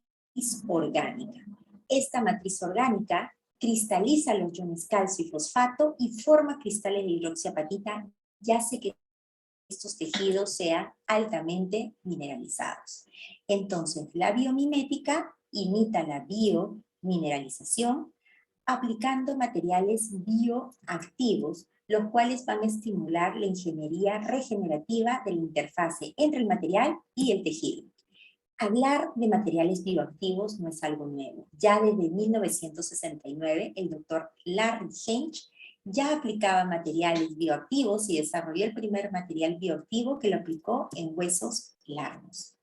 S2: orgánica. Esta matriz orgánica cristaliza los iones calcio y fosfato y forma cristales de hidroxiapatita, ya hace que estos tejidos sean altamente mineralizados. Entonces, la biomimética imita la biomineralización aplicando materiales bioactivos, los cuales van a estimular la ingeniería regenerativa de la interfase entre el material y el tejido. Hablar de materiales bioactivos no es algo nuevo. Ya desde 1969, el doctor Larry Hench ya aplicaba materiales bioactivos y desarrolló el primer material bioactivo que lo aplicó en huesos largos.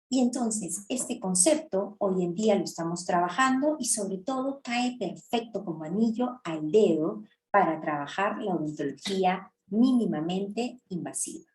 S2: Y entonces, este concepto hoy en día lo estamos trabajando y sobre todo cae perfecto como anillo al dedo para trabajar la odontología mínimamente invasiva.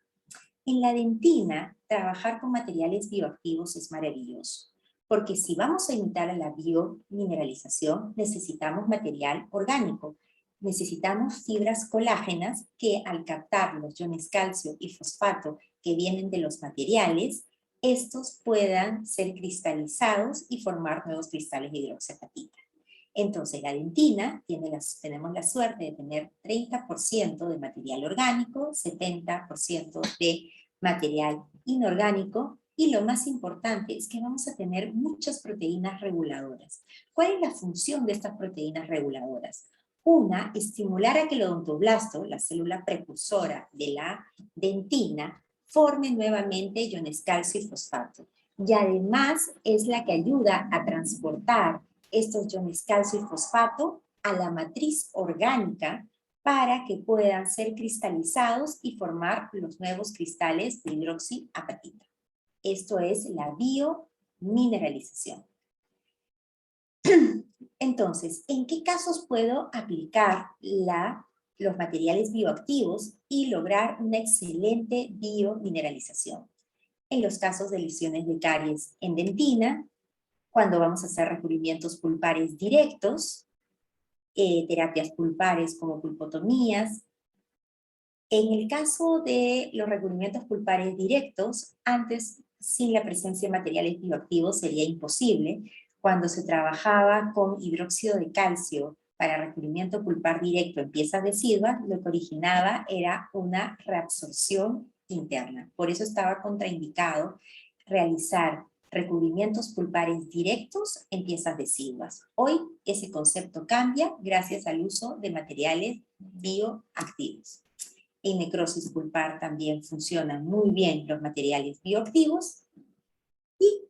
S2: En la dentina, trabajar con materiales bioactivos es maravilloso, porque si vamos a imitar a la biomineralización, necesitamos material orgánico. Necesitamos fibras colágenas que al captar los iones calcio y fosfato que vienen de los materiales, estos puedan ser cristalizados y formar nuevos cristales de hidroxiapatita. Entonces, la dentina, tenemos la suerte de tener 30% de material orgánico, 70% de material inorgánico, y lo más importante es que vamos a tener muchas proteínas reguladoras. ¿Cuál es la función de estas proteínas reguladoras? Una, estimular a que el odontoblasto, la célula precursora de la dentina, forme nuevamente iones calcio y fosfato. Y además es la que ayuda a transportar estos iones calcio y fosfato a la matriz orgánica para que puedan ser cristalizados y formar los nuevos cristales de hidroxiapatita. Esto es la biomineralización. Entonces, ¿en qué casos puedo aplicar los materiales bioactivos y lograr una excelente biomineralización? En los casos de lesiones de caries en dentina, cuando vamos a hacer recubrimientos pulpares directos, terapias pulpares como pulpotomías. En el caso de los recubrimientos pulpares directos, antes sin la presencia de materiales bioactivos sería imposible. Cuando se trabajaba con hidróxido de calcio para recubrimiento pulpar directo en piezas deciduas, lo que originaba era una reabsorción interna. Por eso estaba contraindicado realizar recubrimientos pulpares directos en piezas deciduas. Hoy ese concepto cambia gracias al uso de materiales bioactivos. En necrosis pulpar también funcionan muy bien los materiales bioactivos. Y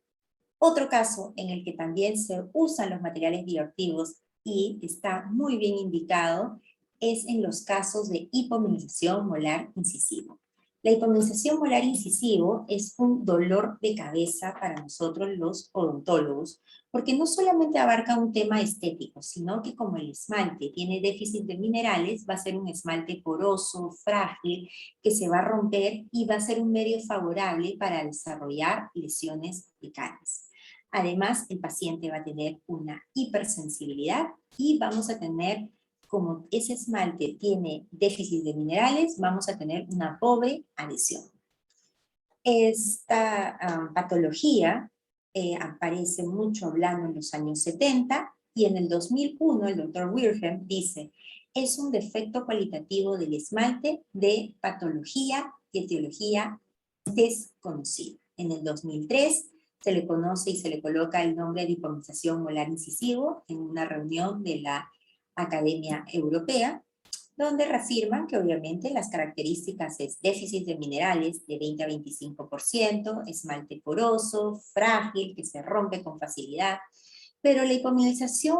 S2: otro caso en el que también se usan los materiales bioactivos y está muy bien indicado es en los casos de hipomineralización molar incisivo. La hipomineralización molar incisivo es un dolor de cabeza para nosotros los odontólogos, porque no solamente abarca un tema estético, sino que como el esmalte tiene déficit de minerales, va a ser un esmalte poroso, frágil, que se va a romper y va a ser un medio favorable para desarrollar lesiones bucales. Además, el paciente va a tener una hipersensibilidad y vamos a tener, como ese esmalte tiene déficit de minerales, vamos a tener una pobre adhesión. Esta patología aparece mucho hablando en los años 70 y en el 2001 el doctor Wirhem dice, es un defecto cualitativo del esmalte de patología y etiología desconocida. En el 2003 se le conoce y se le coloca el nombre de hipomineralización molar incisivo en una reunión de la Academia Europea, donde reafirman que obviamente las características es déficit de minerales de 20 a 25%, esmalte poroso, frágil, que se rompe con facilidad, pero la hipomineralización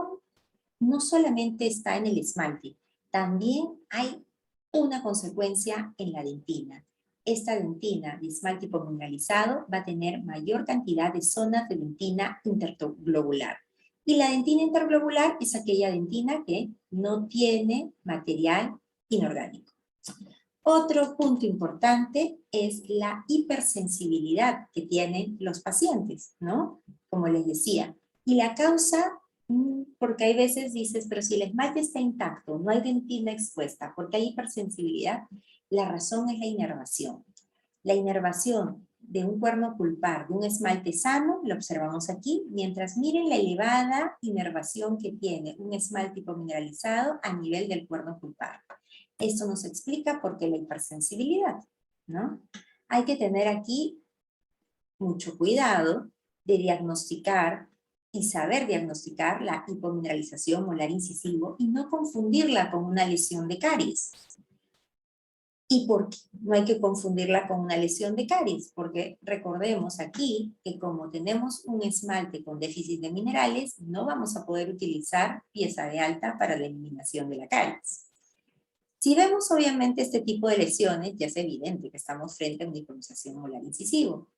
S2: no solamente está en el esmalte, también hay una consecuencia en la dentina. Esta dentina de esmalte hipomineralizado va a tener mayor cantidad de zonas de dentina interglobular. Y la dentina interglobular es aquella dentina que no tiene material inorgánico. Otro punto importante es la hipersensibilidad que tienen los pacientes, ¿no? Como les decía. Y la causa, porque hay veces dices, pero si el esmalte está intacto, no hay dentina expuesta, porque hay hipersensibilidad, la razón es la inervación. La inervación de un cuerno pulpar, de un esmalte sano, lo observamos aquí, mientras miren la elevada inervación que tiene un esmalte hipomineralizado a nivel del cuerno pulpar. Esto nos explica por qué la hipersensibilidad, ¿no? Hay que tener aquí mucho cuidado de diagnosticar y saber diagnosticar la hipomineralización molar incisivo y no confundirla con una lesión de caries. ¿Y por qué no hay que confundirla con una lesión de caries? Porque recordemos aquí que como tenemos un esmalte con déficit de minerales, no vamos a poder utilizar pieza de alta para la eliminación de la caries. Si vemos obviamente este tipo de lesiones, ya es evidente que estamos frente a una hipomineralización molar incisivo.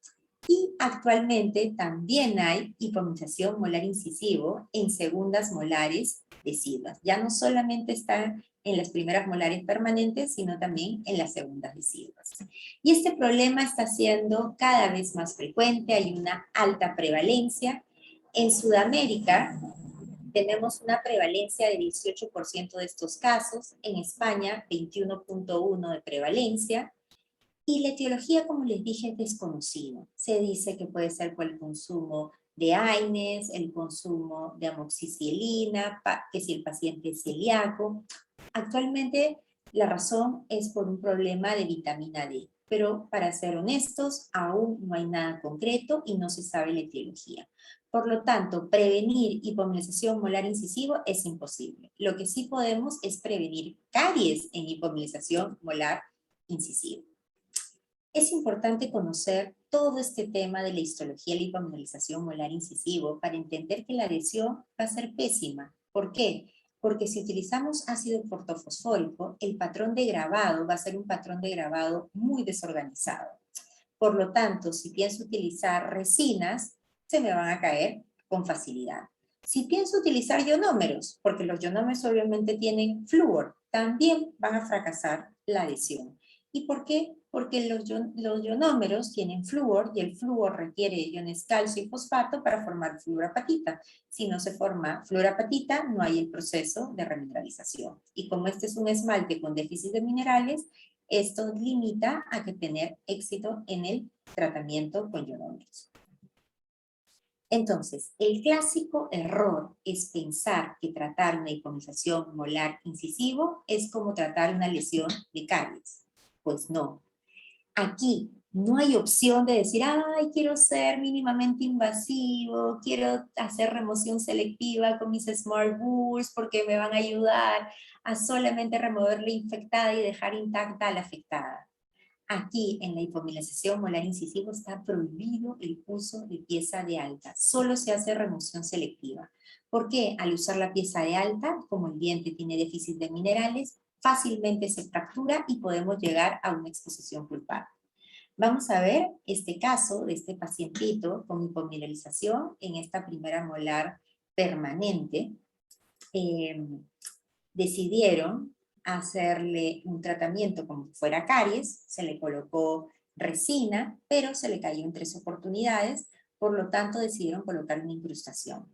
S2: Y actualmente también hay hipomineralización molar incisivo en segundas molares deciduas. Ya no solamente está en las primeras molares permanentes, sino también en las segundas deciduas. Y este problema está siendo cada vez más frecuente, hay una alta prevalencia. En Sudamérica tenemos una prevalencia de 18% de estos casos, en España 21.1% de prevalencia, y la etiología, como les dije, es desconocida. Se dice que puede ser por el consumo de AINES, el consumo de amoxicilina, que si el paciente es celíaco. Actualmente la razón es por un problema de vitamina D, pero para ser honestos, aún no hay nada concreto y no se sabe la etiología. Por lo tanto, prevenir hipomineralización molar incisivo es imposible. Lo que sí podemos es prevenir caries en hipomineralización molar incisivo. Es importante conocer todo este tema de la histología de la hipomineralización molar incisivo para entender que la adhesión va a ser pésima. ¿Por qué? Porque si utilizamos ácido ortofosfórico, el patrón de grabado va a ser un patrón de grabado muy desorganizado. Por lo tanto, si pienso utilizar resinas, se me van a caer con facilidad. Si pienso utilizar ionómeros, porque los ionómeros obviamente tienen flúor, también van a fracasar la adhesión. ¿Y por qué? Porque los ionómeros tienen flúor y el flúor requiere iones calcio y fosfato para formar fluorapatita. Si no se forma fluorapatita, no hay el proceso de remineralización. Y como este es un esmalte con déficit de minerales, esto limita a que tener éxito en el tratamiento con ionómeros. Entonces, el clásico error es pensar que tratar una hipomineralización molar incisivo es como tratar una lesión de caries. Pues no. Aquí No hay opción de decir, ay, quiero ser mínimamente invasivo, quiero hacer remoción selectiva con mis Smart Bulls porque me van a ayudar a solamente remover la infectada y dejar intacta a la afectada. Aquí, en la hipomielización molar incisivo, está prohibido el uso de pieza de alta. Solo se hace remoción selectiva. ¿Por qué? Al usar la pieza de alta, como el diente tiene déficit de minerales, fácilmente se fractura y podemos llegar a una exposición pulpar. Vamos a ver este caso de este pacientito con hipomineralización en esta primera molar permanente. Decidieron hacerle un tratamiento como si fuera caries, se le colocó resina, pero se le cayó en 3 oportunidades, por lo tanto decidieron colocar una incrustación.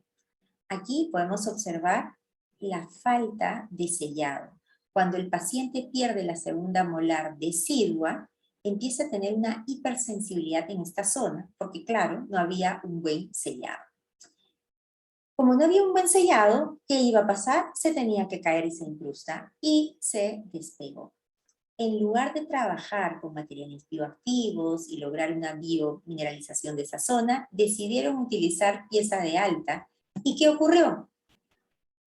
S2: Aquí podemos observar la falta de sellado. Cuando el paciente pierde la segunda molar decidua, empieza a tener una hipersensibilidad en esta zona, porque claro, no había un buen sellado. Como no había un buen sellado, ¿qué iba a pasar? Se tenía que caer esa incrusta y se despegó. En lugar de trabajar con materiales bioactivos y lograr una biomineralización de esa zona, decidieron utilizar pieza de alta. ¿Y qué ocurrió?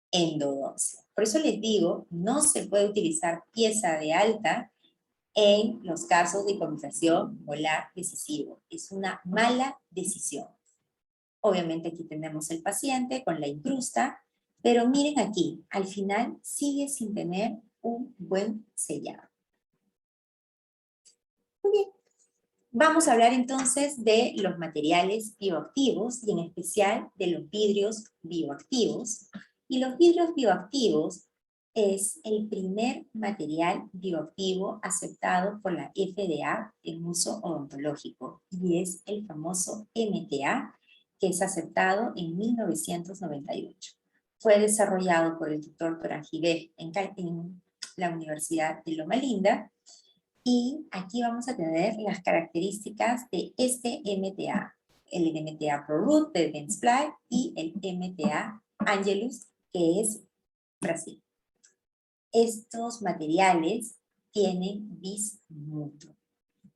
S2: Endodoncia. Por eso les digo, no se puede utilizar pieza de alta en los casos de hipomielización molar decisivo. Es una mala decisión. Obviamente aquí tenemos el paciente con la incrusta, pero miren aquí, al final sigue sin tener un buen sellado. Muy bien. Vamos a hablar entonces de los materiales bioactivos y en especial de los vidrios bioactivos. Y los vidrios bioactivos es el primer material bioactivo aceptado por la FDA en uso odontológico y es el famoso MTA, que es aceptado en 1998. Fue desarrollado por el doctor Torajibé en la Universidad de Loma Linda, y aquí vamos a tener las características de este MTA, el MTA ProRoot de Dentsply y el MTA Angelus, que es Brasil. Estos materiales tienen bismuto.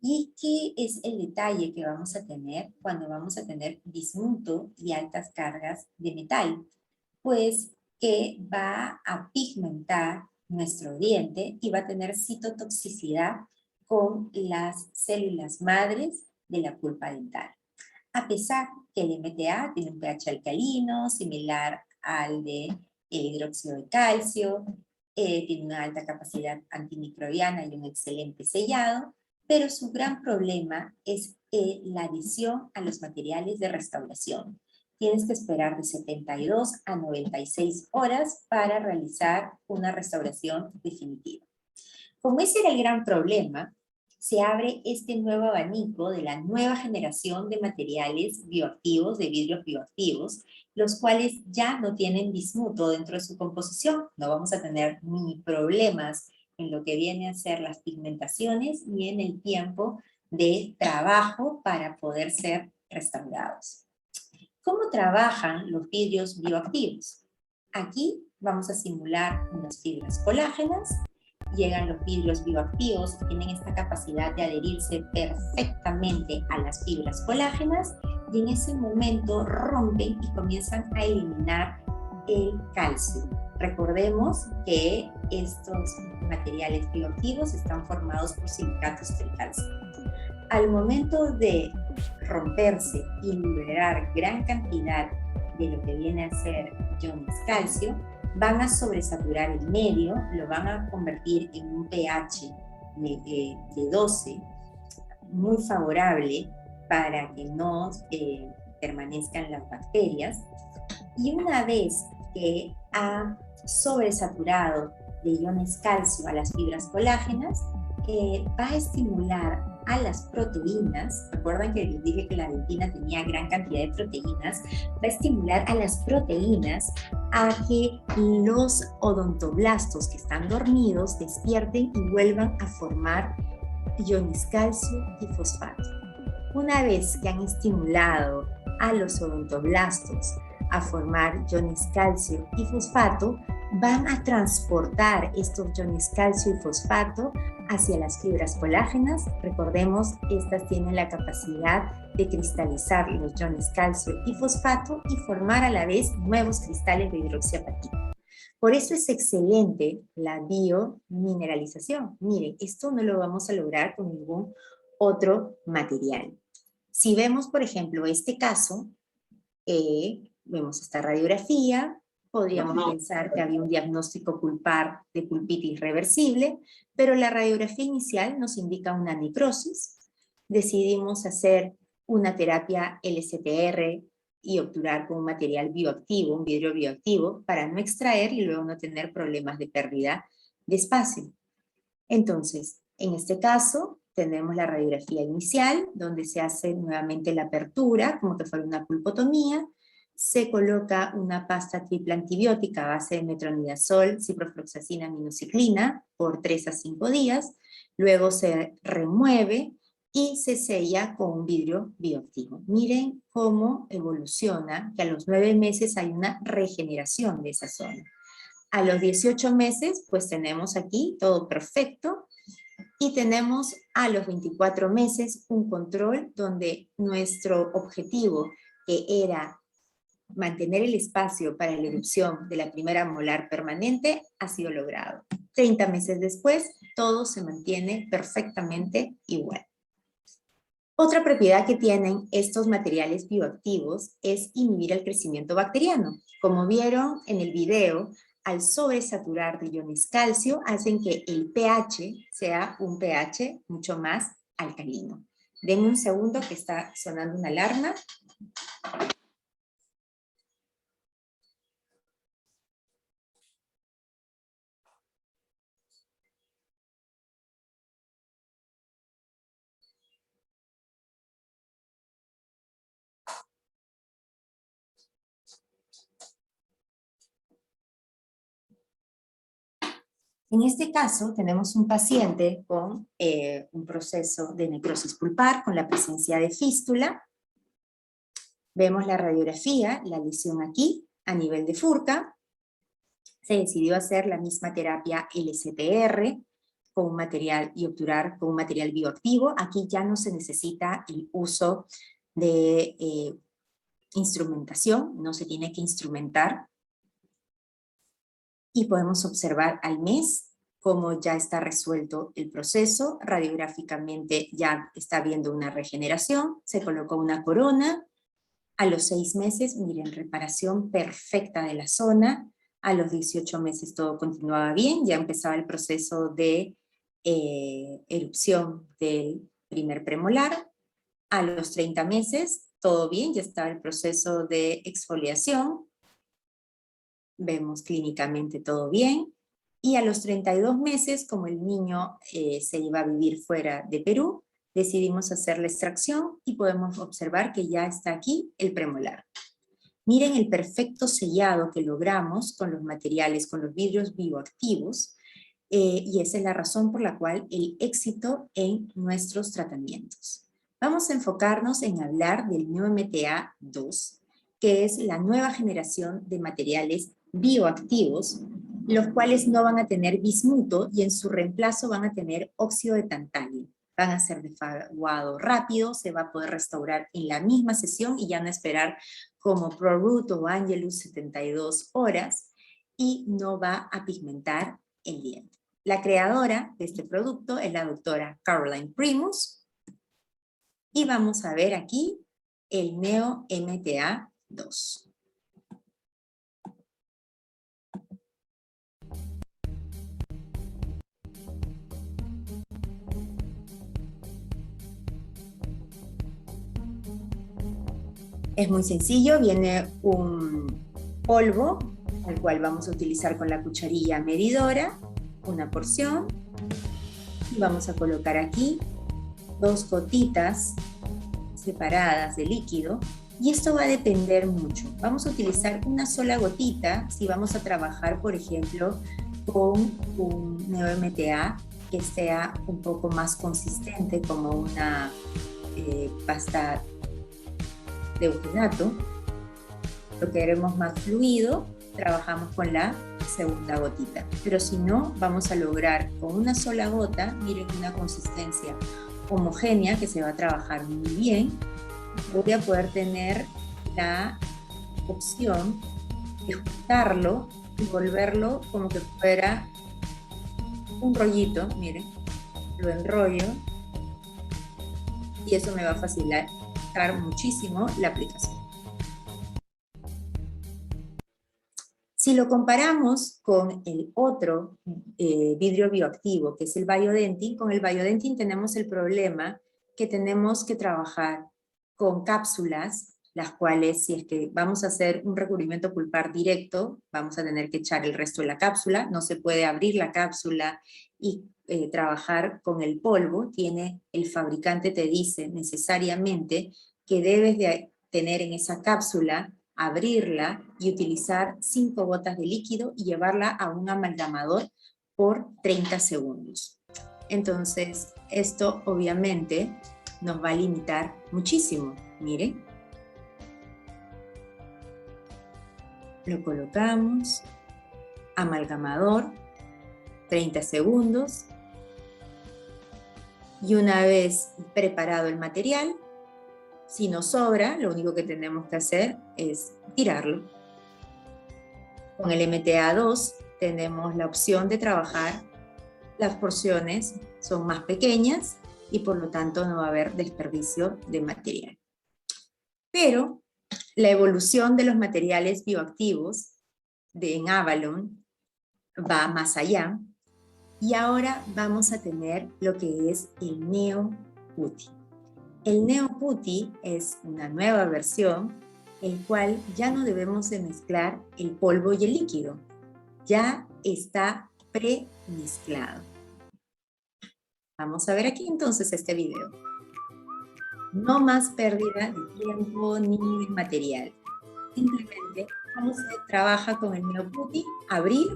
S2: ¿Y qué es el detalle que vamos a tener cuando vamos a tener bismuto y altas cargas de metal? Pues que va a pigmentar nuestro diente y va a tener citotoxicidad con las células madres de la pulpa dental. A pesar que el MTA tiene un pH alcalino, similar al de el hidróxido de calcio, tiene una alta capacidad antimicrobiana y un excelente sellado, pero su gran problema es la adhesión a los materiales de restauración. Tienes que esperar de 72 a 96 horas para realizar una restauración definitiva. Como ese era el gran problema, se abre este nuevo abanico de la nueva generación de materiales bioactivos, de vidrios bioactivos, los cuales ya no tienen bismuto dentro de su composición. No vamos a tener ni problemas en lo que viene a ser las pigmentaciones ni en el tiempo de trabajo para poder ser restaurados. ¿Cómo trabajan los vidrios bioactivos? Aquí vamos a simular unas fibras colágenas. Llegan los vidrios bioactivos que tienen esta capacidad de adherirse perfectamente a las fibras colágenas y en ese momento rompen y comienzan a eliminar el calcio. Recordemos que estos materiales bioactivos están formados por silicatos del calcio. Al momento de romperse y liberar gran cantidad de lo que viene a ser iones calcio, van a sobresaturar el medio, lo van a convertir en un pH de 12, muy favorable para que no permanezcan las bacterias. Y una vez que ha sobresaturado de iones calcio a las fibras colágenas, va a estimular a las proteínas. Recuerdan que les dije que la dentina tenía gran cantidad de proteínas. Va a estimular a las proteínas a que los odontoblastos que están dormidos despierten y vuelvan a formar iones calcio y fosfato. Una vez que han estimulado a los odontoblastos a formar iones calcio y fosfato, van a transportar estos iones calcio y fosfato hacia las fibras colágenas. Recordemos, estas tienen la capacidad de cristalizar los iones calcio y fosfato y formar a la vez nuevos cristales de hidroxiapatita. Por eso es excelente la biomineralización. Miren, esto no lo vamos a lograr con ningún otro material. Si vemos, por ejemplo, este caso, vemos esta radiografía, podríamos pensar que había un diagnóstico pulpar de pulpitis reversible, pero la radiografía inicial nos indica una necrosis. Decidimos hacer una terapia LCTR y obturar con un material bioactivo, un vidrio bioactivo, para no extraer y luego no tener problemas de pérdida de espacio. Entonces, en este caso, tenemos la radiografía inicial, donde se hace nuevamente la apertura, como que fuera una pulpotomía. Se coloca una pasta triple antibiótica a base de metronidazol, ciprofloxacina, aminociclina por 3 a 5 días. Luego se remueve y se sella con un vidrio bioactivo. Miren cómo evoluciona, que a los 9 meses hay una regeneración de esa zona. A los 18 meses, pues tenemos aquí todo perfecto. Y tenemos a los 24 meses un control donde nuestro objetivo, que era mantener el espacio para la erupción de la primera molar permanente, ha sido logrado. 30 meses después, todo se mantiene perfectamente igual. Otra propiedad que tienen estos materiales bioactivos es inhibir el crecimiento bacteriano. Como vieron en el video, al sobresaturar de iones calcio, hacen que el pH sea un pH mucho más alcalino. Denme un segundo que está sonando una alarma. En este caso tenemos un paciente con un proceso de necrosis pulpar con la presencia de fístula. Vemos la radiografía, la lesión aquí a nivel de furca. Se decidió hacer la misma terapia LCTR con un material y obturar con un material bioactivo. Aquí ya no se necesita el uso de instrumentación, no se tiene que instrumentar. Y podemos observar al mes cómo ya está resuelto el proceso. Radiográficamente ya está viendo una regeneración, se colocó una corona. A los 6 meses, miren, reparación perfecta de la zona. A los 18 meses todo continuaba bien, ya empezaba el proceso de erupción del primer premolar. A los 30 meses, todo bien, ya estaba el proceso de exfoliación. Vemos clínicamente todo bien. Y a los 32 meses, como el niño se iba a vivir fuera de Perú, decidimos hacer la extracción y podemos observar que ya está aquí el premolar. Miren el perfecto sellado que logramos con los materiales, con los vidrios bioactivos, y esa es la razón por la cual el éxito en nuestros tratamientos. Vamos a enfocarnos en hablar del NeoMTA2, que es la nueva generación de materiales bioactivos, los cuales no van a tener bismuto y en su reemplazo van a tener óxido de tantalio. Van a ser de fraguado rápido, se va a poder restaurar en la misma sesión y ya no esperar como ProRoot o Angelus 72 horas, y no va a pigmentar el diente. La creadora de este producto es la doctora Caroline Primus, y vamos a ver aquí el NeoMTA2. Es muy sencillo, viene un polvo al cual vamos a utilizar con la cucharilla medidora, una porción, y vamos a colocar aquí 2 gotitas separadas de líquido, y esto va a depender mucho. Vamos a utilizar una sola gotita si vamos a trabajar, por ejemplo, con un NeoMTA que sea un poco más consistente, como una pasta de uginato. Lo queremos más fluido, trabajamos con la segunda gotita. Pero si no, vamos a lograr con una sola gota, miren, una consistencia homogénea que se va a trabajar muy bien. Voy a poder tener la opción de juntarlo y volverlo como que fuera un rollito, miren, lo enrollo y eso me va a facilitar muchísimo la aplicación. Si lo comparamos con el otro vidrio bioactivo, que es el Biodentin, con el Biodentin tenemos el problema que tenemos que trabajar con cápsulas, las cuales si es que vamos a hacer un recubrimiento pulpar directo, vamos a tener que echar el resto de la cápsula, no se puede abrir la cápsula y trabajar con el polvo. El fabricante te dice necesariamente que debes de tener en esa cápsula, abrirla y utilizar 5 gotas de líquido y llevarla a un amalgamador por 30 segundos. Entonces, esto obviamente nos va a limitar muchísimo. Miren. Lo colocamos, amalgamador, 30 segundos. Y una vez preparado el material, si nos sobra, lo único que tenemos que hacer es tirarlo. Con el MTA2 tenemos la opción de trabajar, las porciones son más pequeñas y por lo tanto no va a haber desperdicio de material. Pero la evolución de los materiales bioactivos en Avalon va más allá y ahora vamos a tener lo que es el Neo Putty. El Neo Putty es una nueva versión, el cual ya no debemos de mezclar el polvo y el líquido. Ya está premezclado. Vamos a ver aquí entonces este video. No más pérdida de tiempo ni de material. Simplemente cómo se trabaja con el Neo Putty: abrir,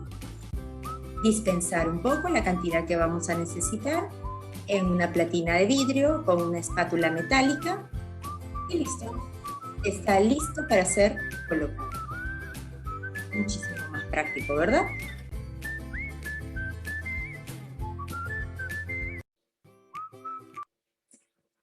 S2: dispensar un poco la cantidad que vamos a necesitar en una platina de vidrio con una espátula metálica y listo. Está listo para ser colocado. Muchísimo más práctico, ¿verdad?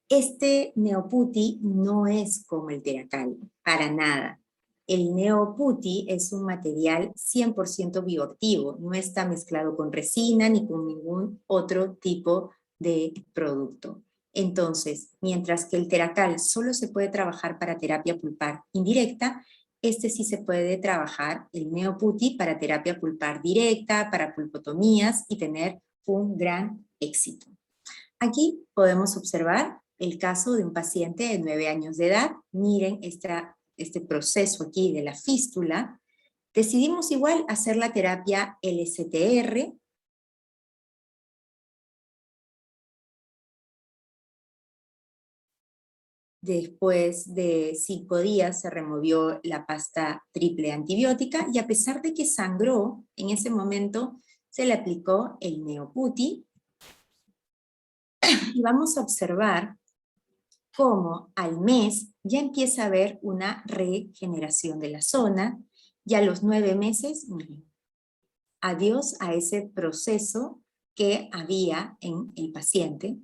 S2: Este Neo Putty no es como el Teracal, para nada. El Neo Putty es un material 100% bioactivo, no está mezclado con resina ni con ningún otro tipo de producto. Entonces, mientras que el Teracal solo se puede trabajar para terapia pulpar indirecta, este sí se puede trabajar, el Neo Putty, para terapia pulpar directa, para pulpotomías y tener un gran éxito. Aquí podemos observar el caso de un paciente de 9 años de edad. Miren este proceso aquí de la fístula. Decidimos igual hacer la terapia LSTR. Después de 5 días se removió la pasta triple antibiótica y a pesar de que sangró, en ese momento se le aplicó el Neo Putty. Y vamos a observar cómo al mes ya empieza a haber una regeneración de la zona, y a los 9 meses, miren, adiós a ese proceso que había en el paciente.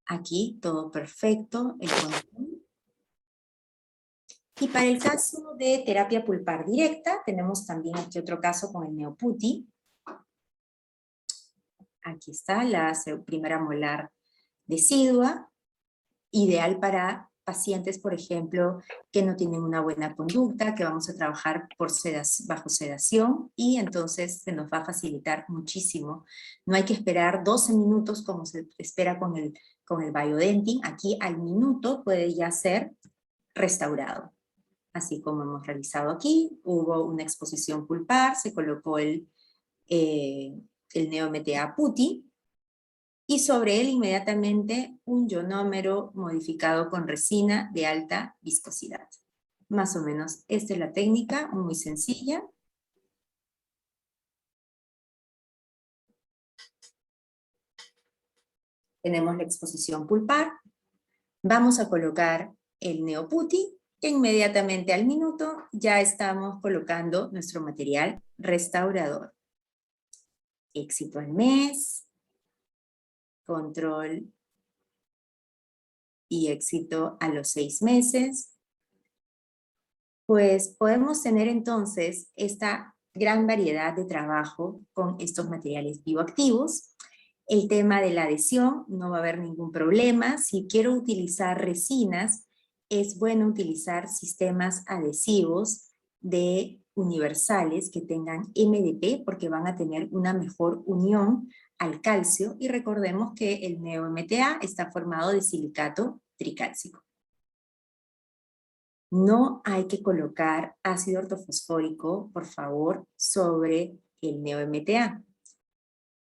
S2: Aquí todo perfecto, el control. Y para el caso de terapia pulpar directa, tenemos también aquí otro caso con el Neo Putty. Aquí está la primera molar decidua, ideal para pacientes, por ejemplo, que no tienen una buena conducta, que vamos a trabajar bajo sedación, y entonces se nos va a facilitar muchísimo. No hay que esperar 12 minutos como se espera con el Biodentin. Aquí al minuto puede ya ser restaurado. Así como hemos realizado aquí, hubo una exposición pulpar, se colocó el Neo MTA Putty, y sobre él inmediatamente un ionómero modificado con resina de alta viscosidad. Más o menos esta es la técnica, muy sencilla. Tenemos la exposición pulpar. Vamos a colocar el Neo Putty, que inmediatamente al minuto ya estamos colocando nuestro material restaurador. éxito al mes, control y éxito a los 6 meses. Pues podemos tener entonces esta gran variedad de trabajo con estos materiales bioactivos. El tema de la adhesión, no va a haber ningún problema. Si quiero utilizar resinas, es bueno utilizar sistemas adhesivos de universales que tengan MDP porque van a tener una mejor unión al calcio y recordemos que el NeoMTA está formado de silicato tricálcico. No hay que colocar ácido ortofosfórico, por favor, sobre el NeoMTA.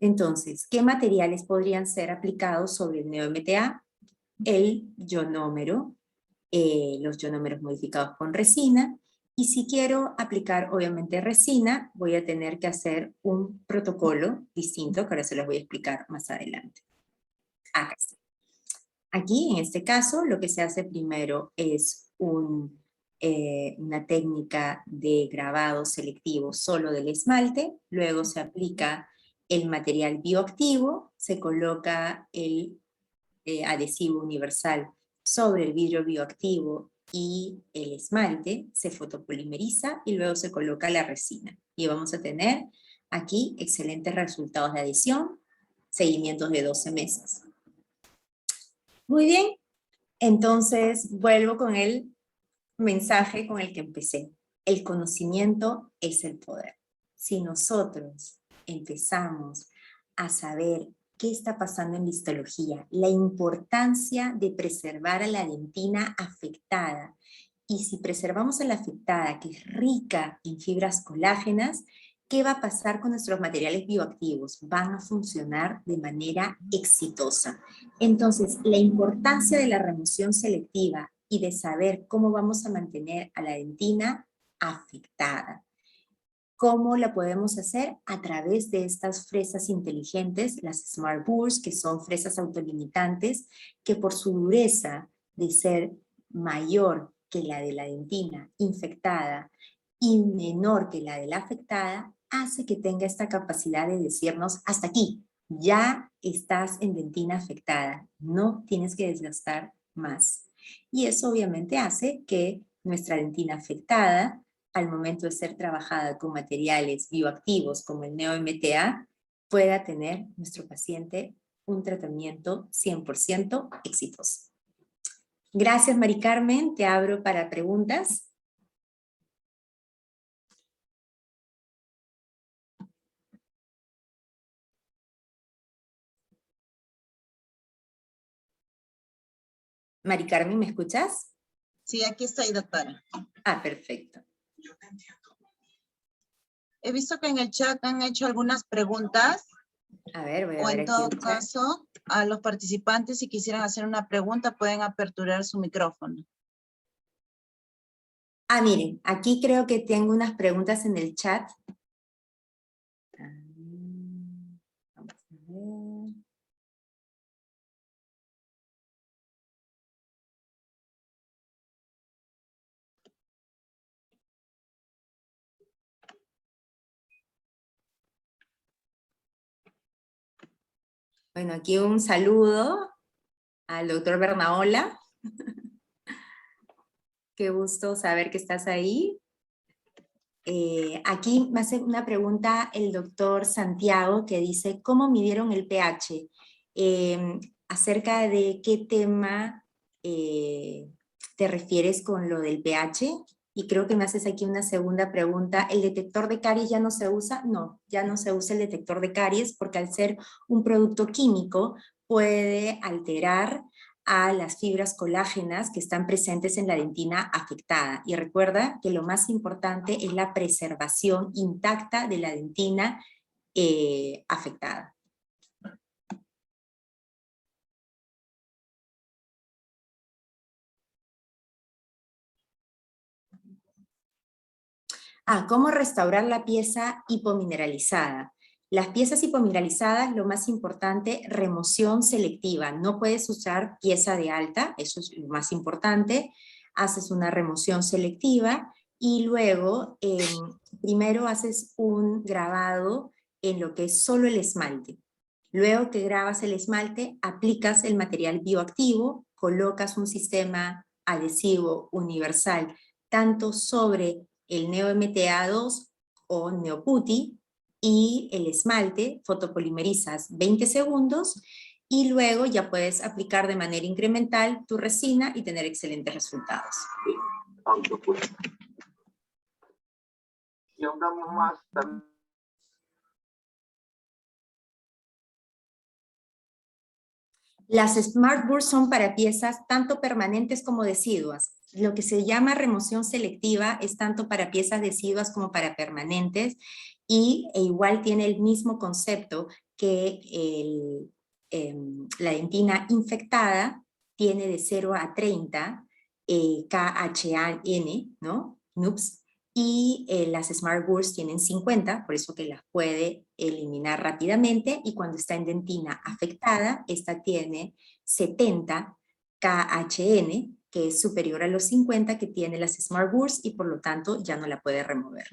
S2: Entonces, ¿qué materiales podrían ser aplicados sobre el NeoMTA? El ionómero, los ionómeros modificados con resina, y si quiero aplicar obviamente resina, voy a tener que hacer un protocolo distinto, que ahora se los voy a explicar más adelante. Acá está. Aquí, en este caso, lo que se hace primero es una técnica de grabado selectivo solo del esmalte, luego se aplica el material bioactivo, se coloca el adhesivo universal sobre el vidrio bioactivo y el esmalte, se fotopolimeriza y luego se coloca la resina. Y vamos a tener aquí excelentes resultados de adhesión, seguimientos de 12 meses. Muy bien, entonces vuelvo con el mensaje con el que empecé. El conocimiento es el poder. Si nosotros empezamos a saber qué está pasando en la histología, la importancia de preservar a la dentina afectada, y si preservamos a la afectada, que es rica en fibras colágenas, ¿qué va a pasar con nuestros materiales bioactivos? Van a funcionar de manera exitosa. Entonces, la importancia de la remoción selectiva y de saber cómo vamos a mantener a la dentina afectada. ¿Cómo la podemos hacer? A través de estas fresas inteligentes, las Smart Burrs, que son fresas autolimitantes, que por su dureza de ser mayor que la de la dentina infectada y menor que la de la afectada, hace que tenga esta capacidad de decirnos, hasta aquí, ya estás en dentina afectada, no tienes que desgastar más. Y eso obviamente hace que nuestra dentina afectada, al momento de ser trabajada con materiales bioactivos como el NeoMTA, pueda tener nuestro paciente un tratamiento 100% exitoso. Gracias, Mari Carmen. Te abro para preguntas. Mari Carmen, ¿me escuchas?
S1: Sí, aquí estoy, doctora.
S2: Ah, perfecto.
S1: He visto que en el chat han hecho algunas preguntas.
S2: A ver, voy a
S1: O
S2: ver
S1: en
S2: aquí
S1: todo
S2: el chat.
S1: caso, a los participantes, si quisieran hacer una pregunta, pueden aperturar su micrófono.
S2: Ah, miren, aquí creo que tengo unas preguntas en el chat. Vamos a ver. Bueno, aquí un saludo al doctor Bernaola. Qué gusto saber que estás ahí. Aquí me hace una pregunta el doctor Santiago que dice, ¿cómo midieron el pH? ¿Acerca de qué tema te refieres con lo del pH? Y creo que me haces aquí una segunda pregunta. ¿El detector de caries ya no se usa? No, ya no se usa el detector de caries porque al ser un producto químico puede alterar a las fibras colágenas que están presentes en la dentina afectada. Y recuerda que lo más importante es la preservación intacta de la dentina afectada. ¿Cómo restaurar la pieza hipomineralizada? Las piezas hipomineralizadas, lo más importante, remoción selectiva. No puedes usar pieza de alta, eso es lo más importante. Haces una remoción selectiva y luego primero haces un grabado en lo que es solo el esmalte. Luego que grabas el esmalte, aplicas el material bioactivo, colocas un sistema adhesivo universal tanto sobre el NeoMTA2 o NeoPutty y el esmalte, fotopolimerizas 20 segundos y luego ya puedes aplicar de manera incremental tu resina y tener excelentes resultados.
S3: Y aún damos más también.
S2: Las Smart Burrs son para piezas tanto permanentes como deciduas. Lo que se llama remoción selectiva es tanto para piezas deciduas como para permanentes e igual tiene el mismo concepto que la dentina infectada tiene de 0 a 30 KHAN, ¿no? NUPS, y las Smart Burrs tienen 50, por eso que las puede eliminar rápidamente, y cuando está en dentina afectada, esta tiene 70 KHN, que es superior a los 50 que tiene las Smart Burrs, y por lo tanto ya no la puede remover.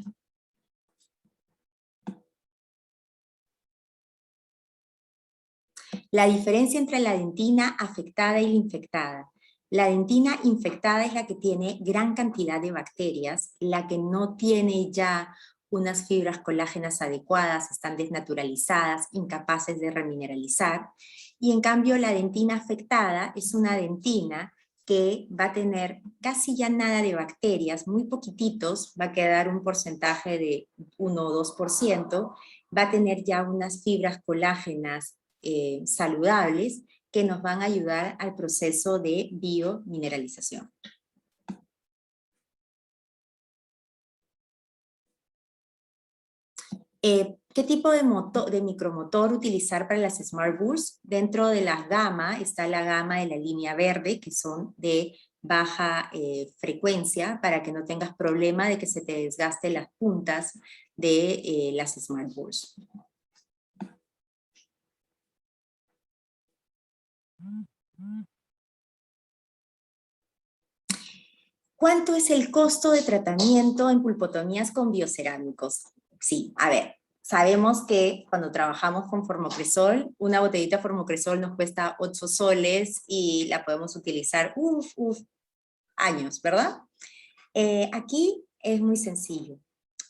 S2: La diferencia entre la dentina afectada y la infectada. La dentina infectada es la que tiene gran cantidad de bacterias, la que no tiene ya unas fibras colágenas adecuadas, están desnaturalizadas, incapaces de remineralizar, y en cambio la dentina afectada es una dentina que va a tener casi ya nada de bacterias, muy poquititos, va a quedar un porcentaje de 1 o 2%, va a tener ya unas fibras colágenas saludables que nos van a ayudar al proceso de biomineralización. ¿Qué tipo de micromotor utilizar para las Smart Burrs? Dentro de la gama está la gama de la línea verde, que son de baja frecuencia, para que no tengas problema de que se te desgaste las puntas de las Smart Burrs. ¿Cuánto es el costo de tratamiento en pulpotomías con biocerámicos? Sí, a ver, sabemos que cuando trabajamos con formocresol, una botellita de formocresol nos cuesta 8 soles y la podemos utilizar años, ¿verdad? Aquí es muy sencillo.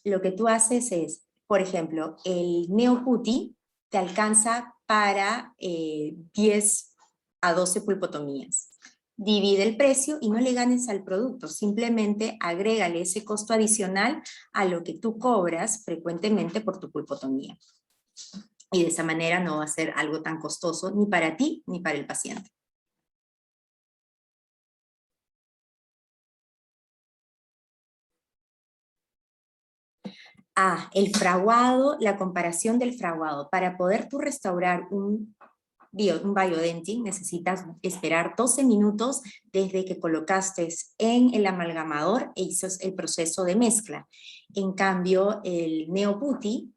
S2: Lo que tú haces es, por ejemplo, el NeoPutty te alcanza para 10 a 12 pulpotomías. Divide el precio y no le ganes al producto, simplemente agrégale ese costo adicional a lo que tú cobras frecuentemente por tu pulpotomía. Y de esa manera no va a ser algo tan costoso ni para ti ni para el paciente. El fraguado, la comparación del fraguado. Para poder tú restaurar un biodentin necesitas esperar 12 minutos desde que colocaste en el amalgamador e hiciste el proceso de mezcla. En cambio, el NeoPutty,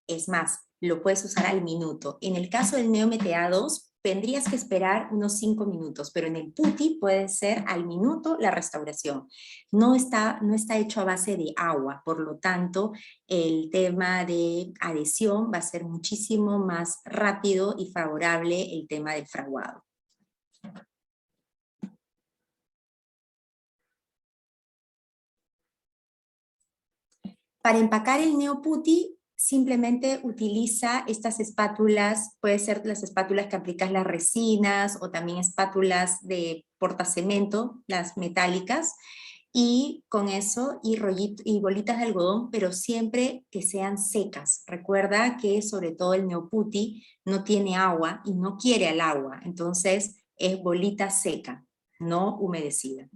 S2: es más, lo puedes usar al minuto. En el caso del NeoMTA2, tendrías que esperar unos 5 minutos, pero en el Putty puede ser al minuto la restauración. No está hecho a base de agua, por lo tanto, el tema de adhesión va a ser muchísimo más rápido y favorable el tema del fraguado. Para empacar el NeoPutty, simplemente utiliza estas espátulas, puede ser las espátulas que aplicas las resinas o también espátulas de portacemento, las metálicas, y con eso y bolitas de algodón, pero siempre que sean secas. Recuerda que sobre todo el NeoPutty no tiene agua y no quiere al agua, entonces es bolita seca, no humedecida.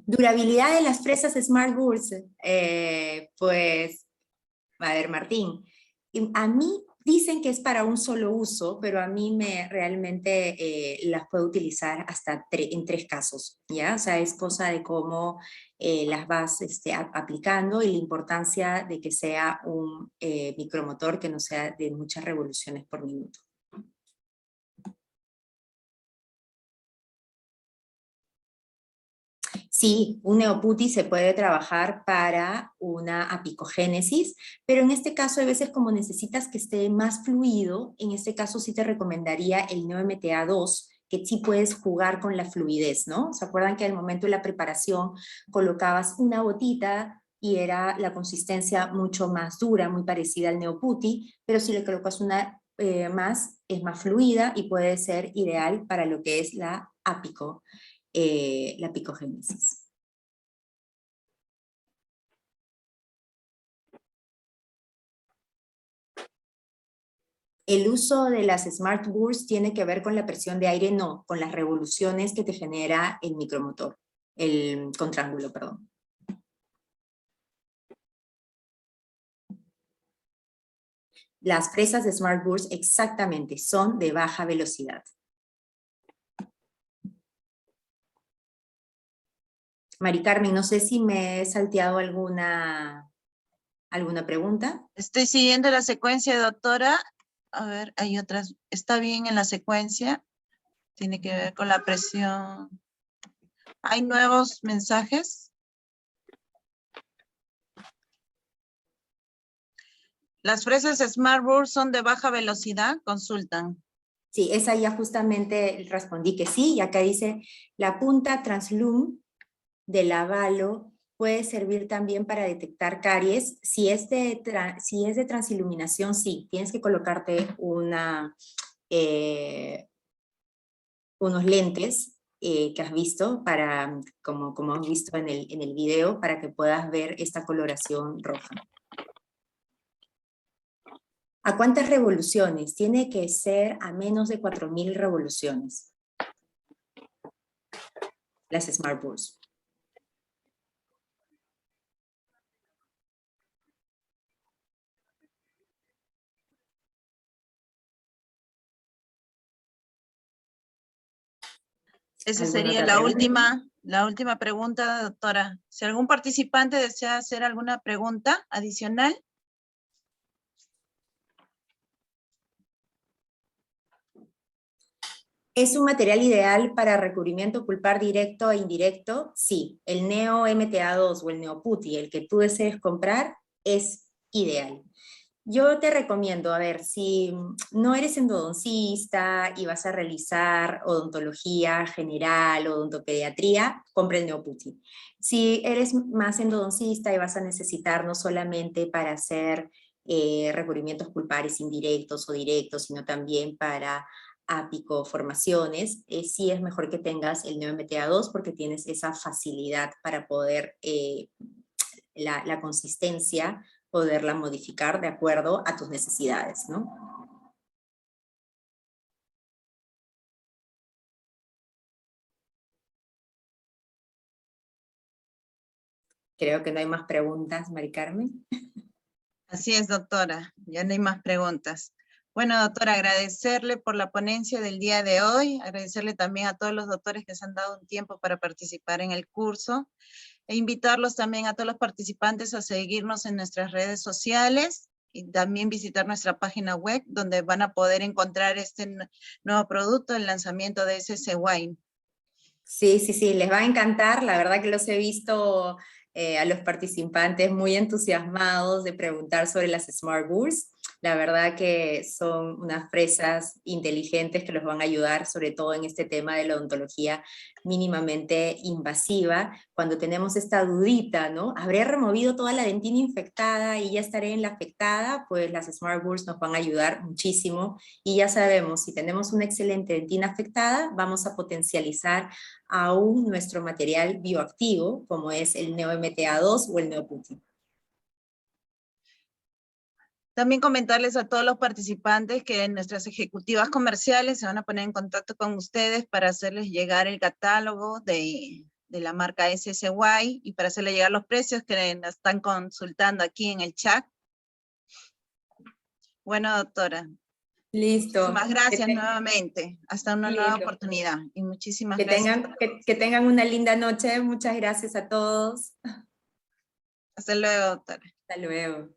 S2: Durabilidad de las fresas Smart Burrs, pues, a ver, Martín, a mí dicen que es para un solo uso, pero a mí realmente las puedo utilizar hasta en 3 casos, ¿ya? O sea, es cosa de cómo las vas aplicando y la importancia de que sea un micromotor que no sea de muchas revoluciones por minuto. Sí, un neoputi se puede trabajar para una apicogénesis, pero en este caso hay veces como necesitas que esté más fluido, en este caso sí te recomendaría el NeoMTA2, que sí puedes jugar con la fluidez, ¿no? ¿Se acuerdan que al momento de la preparación colocabas una gotita y era la consistencia mucho más dura, muy parecida al neoputi, pero si le colocas una más, es más fluida y puede ser ideal para lo que es la apicogénesis. El uso de las Smart Bursts tiene que ver con la presión de aire, no, con las revoluciones que te genera el micromotor, el contraángulo, perdón. Las presas de Smart Burst exactamente son de baja velocidad. Mari Carmen, no sé si me he salteado alguna pregunta.
S1: Estoy siguiendo la secuencia, doctora. A ver, hay otras. Está bien en la secuencia. Tiene que ver con la presión. ¿Hay nuevos mensajes? Las fresas Smart Burst son de baja velocidad, consultan.
S2: Sí, esa ya justamente respondí que sí, y acá dice, la punta translum del avalo puede servir también para detectar caries. Si es de transiluminación, sí, tienes que colocarte unos lentes que has visto, para, como has visto en el video, para que puedas ver esta coloración roja. ¿A cuántas revoluciones? Tiene que ser a menos de 4000 revoluciones. Las Smart Burst.
S1: Esa sería la última pregunta, doctora. Si algún participante desea hacer alguna pregunta adicional.
S2: ¿Es un material ideal para recubrimiento pulpar directo e indirecto? Sí, el Neo MTA2 o el Neoputi, el que tú desees comprar, es ideal. Yo te recomiendo, a ver, si no eres endodoncista y vas a realizar odontología general, odontopediatría, compra el Neoputi. Si eres más endodoncista y vas a necesitar no solamente para hacer recubrimientos pulpares indirectos o directos, sino también para apicoformaciones, sí es mejor que tengas el NeoMTA2 porque tienes esa facilidad para poder la consistencia, poderla modificar de acuerdo a tus necesidades, ¿no? Creo que no hay más preguntas, Mari Carmen.
S1: Así es, doctora. Ya no hay más preguntas. Bueno, doctora, agradecerle por la ponencia del día de hoy, agradecerle también a todos los doctores que se han dado un tiempo para participar en el curso, e invitarlos también a todos los participantes a seguirnos en nuestras redes sociales y también visitar nuestra página web, donde van a poder encontrar este nuevo producto, el lanzamiento de SS Wine.
S2: Sí, sí, sí, les va a encantar. La verdad que los he visto a los participantes muy entusiasmados de preguntar sobre las Smart Bursts. La verdad que son unas fresas inteligentes que los van a ayudar, sobre todo en este tema de la odontología mínimamente invasiva. Cuando tenemos esta dudita, ¿no? ¿Habré removido toda la dentina infectada y ya estaré en la afectada? Pues las Smart Bursts nos van a ayudar muchísimo. Y ya sabemos, si tenemos una excelente dentina afectada, vamos a potencializar aún nuestro material bioactivo, como es el NeoMTA2 o el Neoputi.
S1: También comentarles a todos los participantes que nuestras ejecutivas comerciales se van a poner en contacto con ustedes para hacerles llegar el catálogo de la marca SSY y para hacerles llegar los precios que nos están consultando aquí en el chat. Bueno, doctora.
S2: Listo.
S1: Muchísimas gracias nuevamente. Hasta una nueva oportunidad. Y muchísimas gracias.
S2: Que tengan una linda noche. Muchas gracias a todos.
S1: Hasta luego, doctora.
S2: Hasta luego.